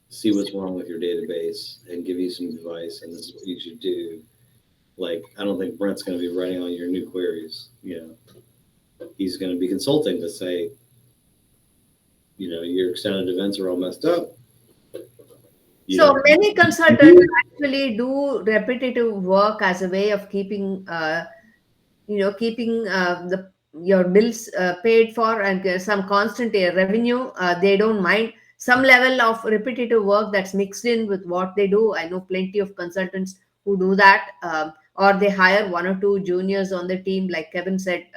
see what's wrong with your database and give you some advice, and this is what you should do. Like, I don't think Brent's going to be writing all your new queries. He's going to be consulting to say, your extended events are all messed up. So many consultants actually do repetitive work as a way of keeping the your bills paid for, and some constant revenue. They don't mind some level of repetitive work that's mixed in with what they do. I know plenty of consultants who do that, or they hire one or two juniors on the team, like Kevin said,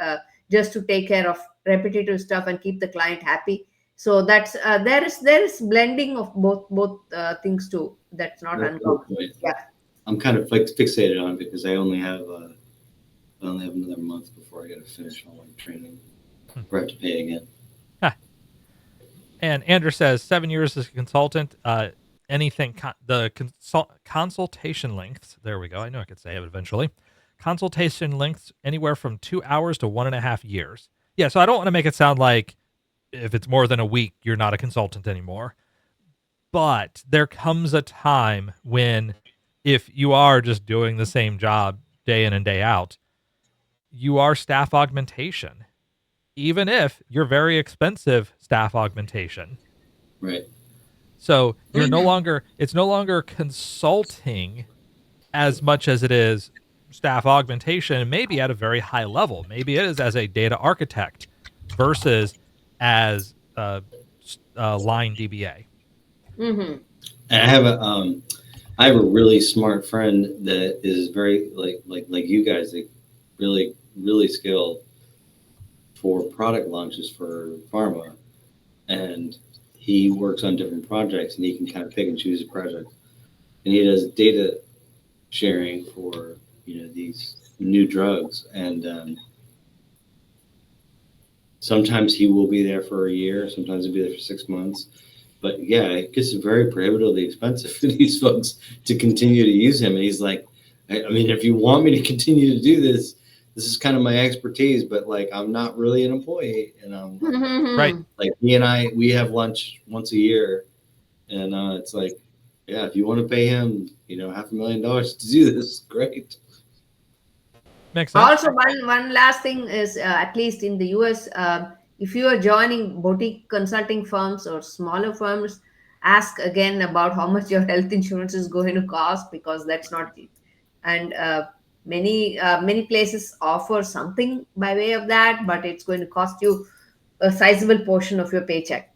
just to take care of repetitive stuff and keep the client happy. So that's there is blending of both things too. That's not That's a good uncommon. point. Yeah. I'm kind of fixated on it because I only have another month before I got to finish all my training. Or I have to pay again. And Andrew says 7 years as a consultant. Consultation lengths. There we go. I know I could say it eventually. Consultation lengths anywhere from 2 hours to 1.5 years. Yeah, so I don't want to make it sound like if it's more than a week, you're not a consultant anymore. But there comes a time when, if you are just doing the same job day in and day out, you are staff augmentation, even if you're very expensive staff augmentation. Right. So it's no longer consulting as much as it is staff augmentation, maybe at a very high level. Maybe it is as a data architect versus as a line DBA. Mm-hmm. And I have a really smart friend that is very like you guys, like really really skilled for product launches for pharma, and he works on different projects, and he can kind of pick and choose a project, and he does data sharing for these new drugs, and sometimes he will be there for a year, sometimes he'll be there for 6 months. But yeah, it gets very prohibitively expensive for these folks to continue to use him. And he's like, I mean, if you want me to continue to do this, this is kind of my expertise, but like, I'm not really an employee. And Right. Like we have lunch once a year, and it's like, yeah, if you want to pay him, $500,000 to do this, great. Makes sense. Also, one last thing is, at least in the US, if you are joining boutique consulting firms or smaller firms, ask again about how much your health insurance is going to cost, because that's not cheap. And many places offer something by way of that, but it's going to cost you a sizable portion of your paycheck.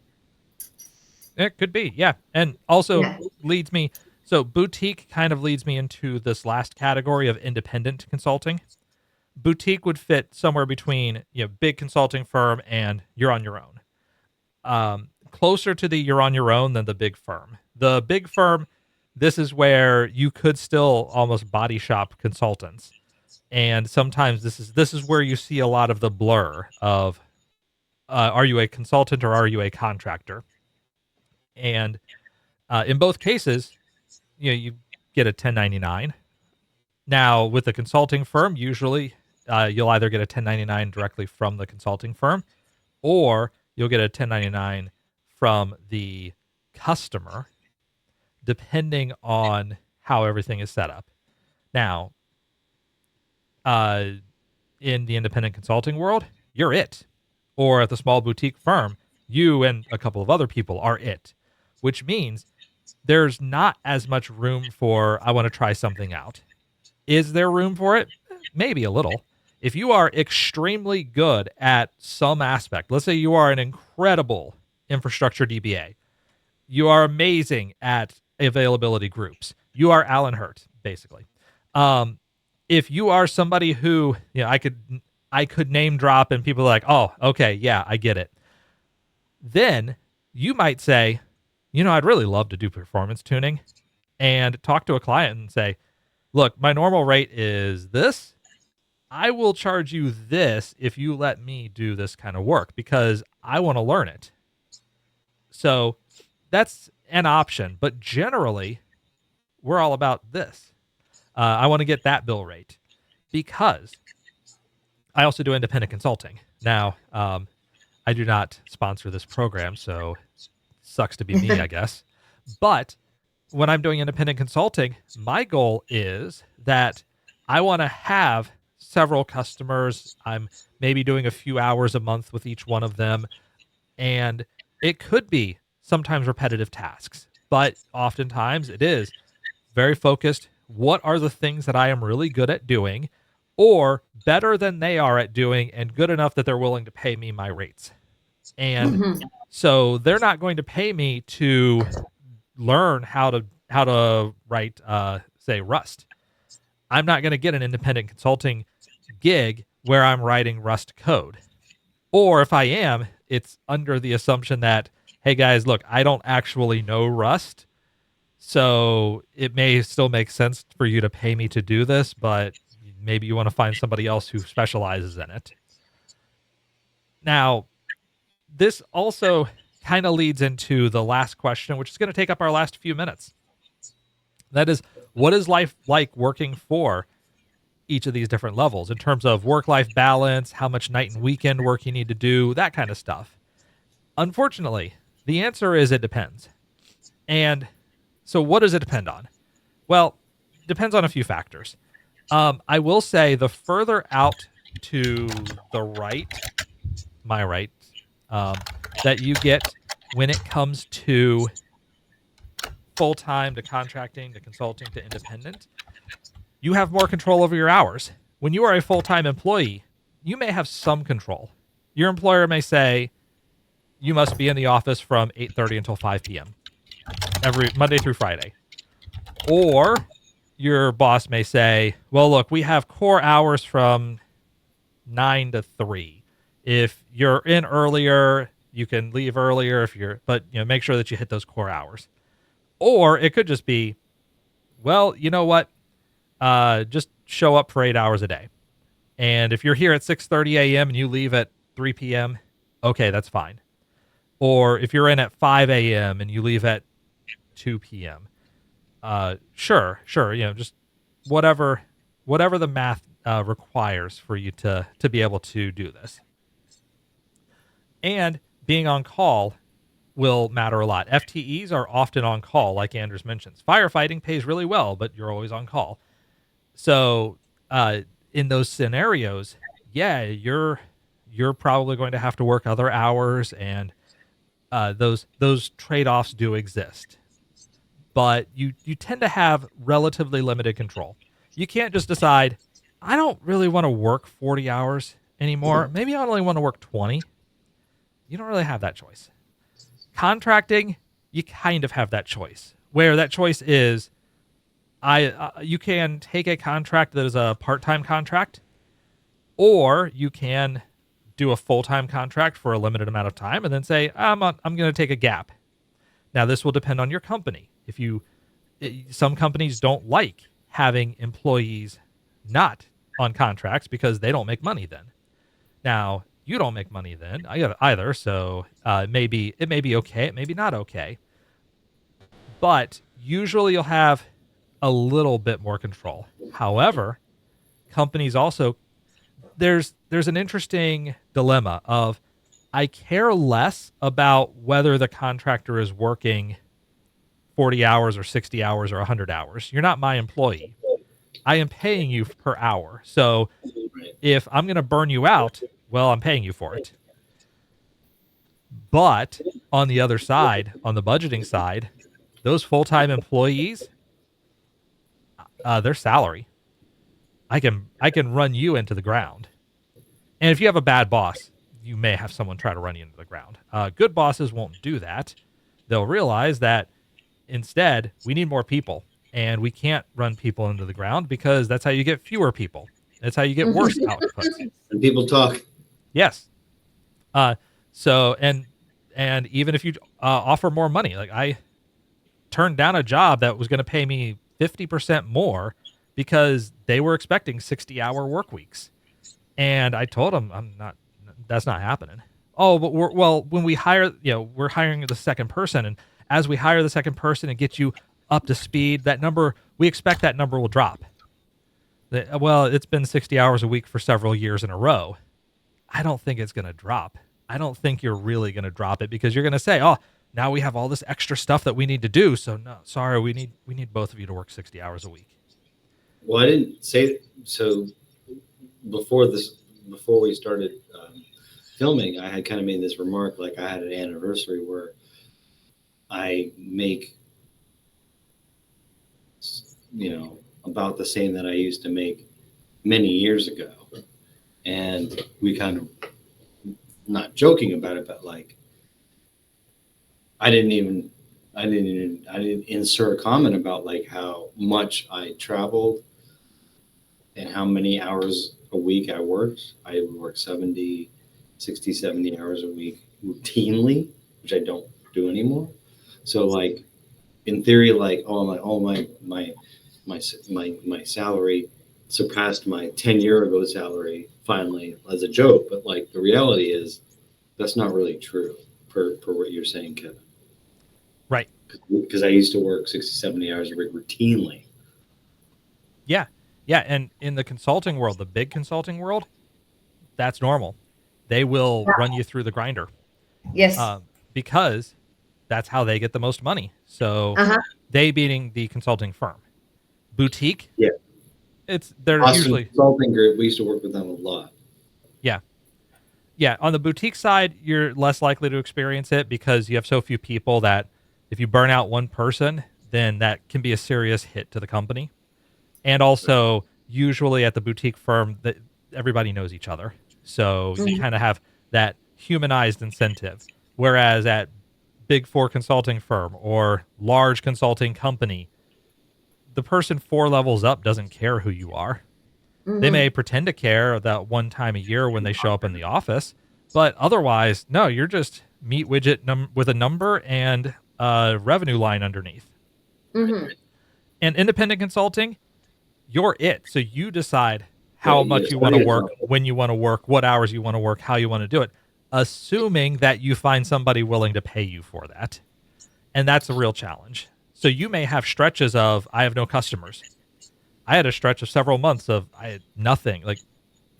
It could be, yeah. And also Yeah. so boutique kind of leads me into this last category of independent consulting. Boutique would fit somewhere between big consulting firm and you're on your own. Closer to the you're on your own than the big firm. The big firm, this is where you could still almost body shop consultants, and sometimes this is where you see a lot of the blur of are you a consultant or are you a contractor? And in both cases, you get a 1099. Now, with a consulting firm, usually you'll either get a 1099 directly from the consulting firm, or you'll get a 1099 from the customer, depending on how everything is set up. Now, in the independent consulting world, you're it. Or at the small boutique firm, you and a couple of other people are it, which means there's not as much room for, I want to try something out. Is there room for it? Maybe a little. If you are extremely good at some aspect, let's say you are an incredible infrastructure DBA, you are amazing at availability groups, you are Alan Hurt, basically. If you are somebody who, I could name drop and people are like, oh, okay, yeah, I get it. Then you might say, I'd really love to do performance tuning, and talk to a client and say, look, my normal rate is this. I will charge you this if you let me do this kind of work because I want to learn it. So that's an option. But generally, we're all about this. I want to get that bill rate because I also do independent consulting. Now, I do not sponsor this program, so sucks to be me, I guess. But when I'm doing independent consulting, my goal is that I want to have several customers. I'm maybe doing a few hours a month with each one of them. And it could be sometimes repetitive tasks, but oftentimes it is very focused. What are the things that I am really good at doing or better than they are at doing and good enough that they're willing to pay me my rates? And so they're not going to pay me to learn how to write say Rust. I'm not going to get an independent consulting gig where I'm writing Rust code. Or if I am, it's under the assumption that, hey guys, look, I don't actually know Rust. So it may still make sense for you to pay me to do this, but maybe you want to find somebody else who specializes in it. Now, this also kind of leads into the last question, which is going to take up our last few minutes. That is, what is life like working for each of these different levels in terms of work-life balance, how much night and weekend work you need to do, that kind of stuff? Unfortunately, the answer is it depends. And so what does it depend on? Well, it depends on a few factors. I will say the further out to the right, my right, that you get when it comes to full-time to contracting to consulting to independent, you have more control over your hours. When you are a full-time employee, you may have some control. Your employer may say, you must be in the office from 8:30 until 5 p.m. every Monday through Friday. Or your boss may say, well, look, we have core hours from 9 to 3. If you're in earlier, you can leave earlier but make sure that you hit those core hours. Or it could just be, well, you know what? Just show up for 8 hours a day. And if you're here at 6:30 a.m. and you leave at 3 p.m., okay, that's fine. Or if you're in at 5 a.m. and you leave at 2 p.m., sure, just whatever the math requires for you to be able to do this. And being on call will matter a lot. FTEs are often on call, like Anders mentions. Firefighting pays really well, but you're always on call. So in those scenarios, yeah, you're probably going to have to work other hours, and those trade-offs do exist. But you tend to have relatively limited control. You can't just decide, I don't really want to work 40 hours anymore. Maybe I only want to work 20. You don't really have that choice. Contracting, you kind of have that choice, where that choice is, you can take a contract that is a part-time contract, or you can do a full-time contract for a limited amount of time and then say, I'm going to take a gap. Now, this will depend on your company. Some companies don't like having employees not on contracts because they don't make money then. Now, you don't make money then either, so it may be okay, it may be not okay. But usually you'll have a little bit more control. However, companies also, there's an interesting dilemma of, I care less about whether the contractor is working 40 hours or 60 hours or 100 hours. You're not my employee. I am paying you per hour. So if I'm going to burn you out, well, I'm paying you for it. But on the other side, on the budgeting side, those full-time employees, their salary, I can run you into the ground. And if you have a bad boss, you may have someone try to run you into the ground. Good bosses won't do that. They'll realize that instead, we need more people, and we can't run people into the ground because that's how you get fewer people. That's how you get worse output. And people talk. Yes. So even if you offer more money, like I turned down a job that was going to pay me 50% more because they were expecting 60-hour work weeks. And I told him that's not happening. Oh, but when we hire, we're hiring the second person, and as we hire the second person and get you up to speed, that number, we expect that number will drop. Well, it's been 60 hours a week for several years in a row. I don't think it's going to drop. I don't think you're really going to drop it, because you're going to say, "Oh, now we have all this extra stuff that we need to do. So no, sorry, we need both of you to work 60 hours a week." Well, I didn't say so before this. Before we started filming, I had kind of made this remark, like I had an anniversary where I make, about the same that I used to make many years ago, and we kind of, not joking about it, but like I didn't insert a comment about like how much I traveled and how many hours a week I worked. I would work 70 hours a week routinely, which I don't do anymore. So like in theory, like my salary surpassed my 10-year ago salary finally, as a joke. But like the reality is that's not really true per what you're saying, Kevin. Right. Because I used to work 60, 70 hours a week routinely. Yeah. Yeah. And in the consulting world, the big consulting world, that's normal. They will run you through the grinder. Yes. Because that's how they get the most money. So they being the consulting firm. Boutique. Yeah. They're Austin usually consulting group. We used to work with them a lot. Yeah. Yeah. On the boutique side, you're less likely to experience it because you have so few people that if you burn out one person, then that can be a serious hit to the company. And also, usually at the boutique firm, that everybody knows each other. So you kind of have that humanized incentive. Whereas at big four consulting firm or large consulting company, the person 4 levels up doesn't care who you are. They may pretend to care that one time a year when they show up in the office, but otherwise, no, you're just meat widget with a number and a revenue line underneath. And independent consulting, you're it. So you decide how much you want to work, when you want to work, what hours you want to work, how you want to do it, assuming that you find somebody willing to pay you for that. And that's a real challenge. So you may have stretches of, I have no customers. I had a stretch of several months of I had nothing. Like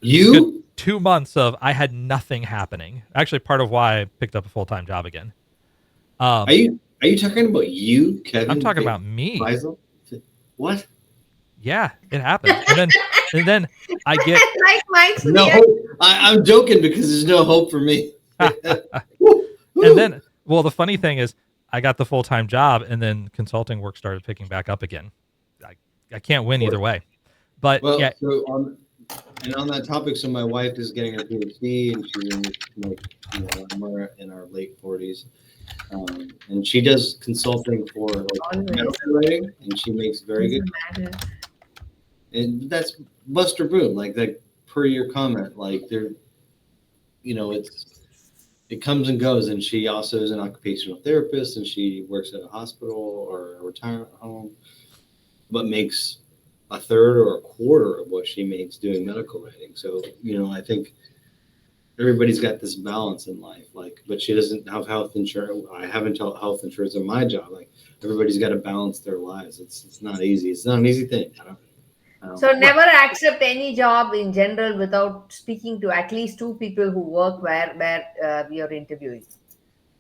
2 months of I had nothing happening. Actually, part of why I picked up a full-time job again. Are you talking about you, Kevin? I'm talking about me. Faisal? What? Yeah, it happened. And then I get no hope. I'm joking because there's no hope for me. And then, well, the funny thing is, I got the full-time job, and then consulting work started picking back up again. I can't win either way. But yeah. So on that topic, so my wife is getting her PhD, and she's we're in our late 40s, and she does consulting for medical writing, and she makes very good. And that's Buster Boone, like that per your comment, like there, it comes and goes. And she also is an occupational therapist, and she works at a hospital or a retirement home, but makes a third or a quarter of what she makes doing medical writing. So, I think everybody's got this balance in life, but she doesn't have health insurance. I haven't health insurance in my job. Like everybody's got to balance their lives. It's not easy. It's not an easy thing. So never accept any job in general without speaking to at least 2 people who work where you're interviewing.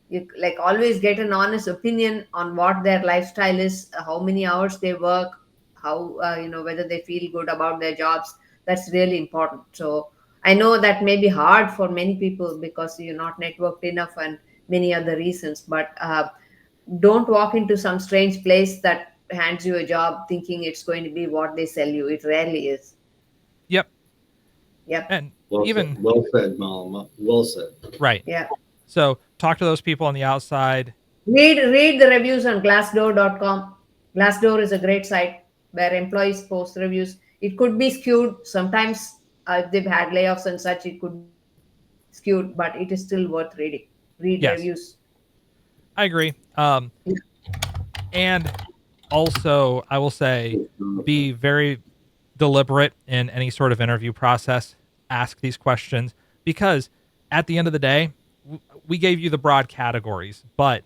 You like always get an honest opinion on what their lifestyle is, how many hours they work, how whether they feel good about their jobs. That's really important. So I know that may be hard for many people because you're not networked enough and many other reasons. But don't walk into some strange place that hands you a job thinking it's going to be what they sell you. It rarely is. Yep. And well said, Mom. Well said. Right. Yeah. So talk to those people on the outside. Read the reviews on Glassdoor.com. Glassdoor is a great site where employees post reviews. It could be skewed sometimes. If they've had layoffs and such, it could be skewed, but it is still worth reading. Read reviews. I agree. And also, I will say, be very deliberate in any sort of interview process. ask these questions, because at the end of the day, we gave you the broad categories, but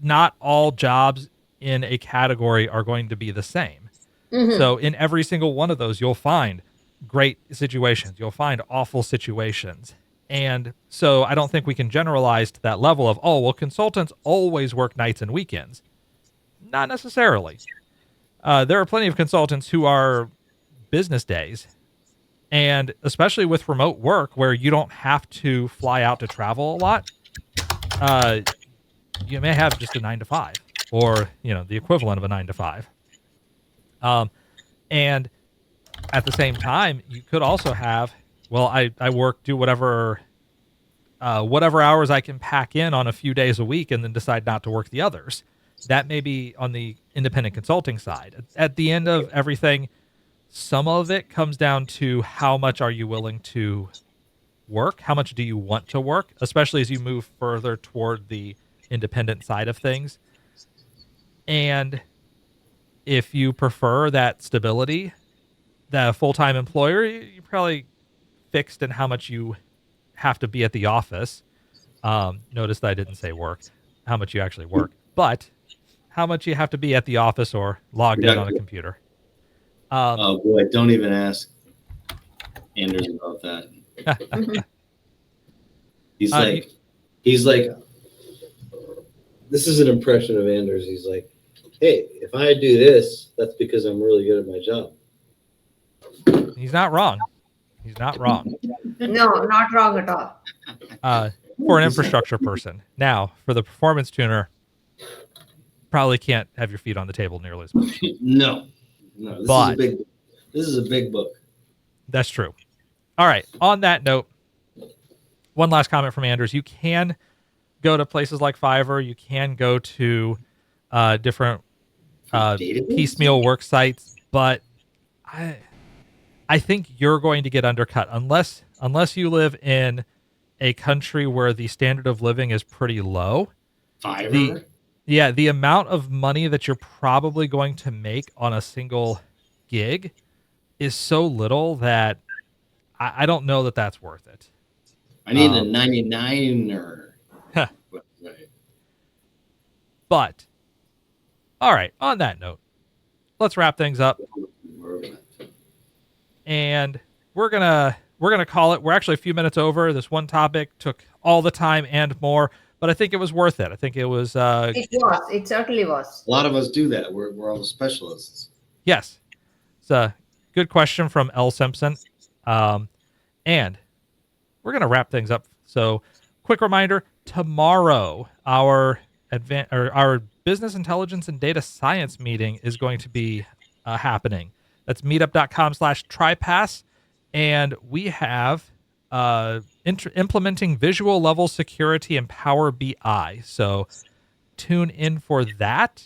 not all jobs in a category are going to be the same. So in every single one of those, you'll find great situations. You'll find awful situations. And so I don't think we can generalize to that level of, oh, well, consultants always work nights and weekends. Not necessarily. There are plenty of consultants who are business days. And especially with remote work where you don't have to fly out to travel a lot, you may have just a 9 to 5 or, the equivalent of a 9 to 5. And at the same time, you could also have, well, I work, do whatever hours I can pack in on a few days a week and then decide not to work the others. That may be on the independent consulting side. At the end of everything, some of it comes down to how much are you willing to work? How much do you want to work? Especially as you move further toward the independent side of things. And if you prefer that stability, the full-time employer, you're probably fixed in how much you have to be at the office. Notice that I didn't say work, how much you actually work, but how much you have to be at the office or logged in on a computer. Oh boy, don't even ask Anders about that. He's like, this is an impression of Anders. He's like, hey, if I do this, that's because I'm really good at my job. He's not wrong. He's not wrong. No, not wrong at all. For an infrastructure person. Now, for the performance tuner, probably can't have your feet on the table nearly as much. No, this is a big book. That's true. All right. On that note, one last comment from Anders. You can go to places like Fiverr. You can go to different piecemeal work sites, but I think you're going to get undercut unless you live in a country where the standard of living is pretty low. Fiverr? The amount of money that you're probably going to make on a single gig is so little that I don't know that that's worth it. I need a 99er. But, all right, on that note, let's wrap things up. And we're gonna call it. We're actually a few minutes over. This one topic took all the time and more, but I think it was worth it. I think it was. It certainly was. A lot of us do that. We're all specialists. Yes, it's a good question from L. Simpson, and we're gonna wrap things up. So, quick reminder: tomorrow, our business intelligence and data science meeting is going to be happening. That's meetup.com/tripass. And we have implementing visual level security in Power BI. So tune in for that,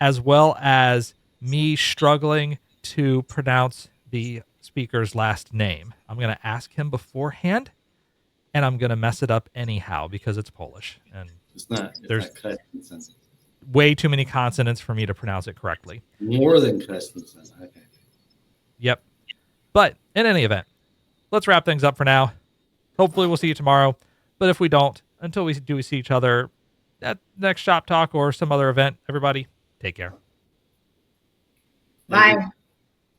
as well as me struggling to pronounce the speaker's last name. I'm going to ask him beforehand, and I'm going to mess it up anyhow because it's Polish. And there's way too many consonants for me to pronounce it correctly. More than Christensen. Okay. Yep. But in any event, let's wrap things up for now. Hopefully we'll see you tomorrow. But if we don't, until we see each other at next Shop Talk or some other event, everybody, take care. Bye.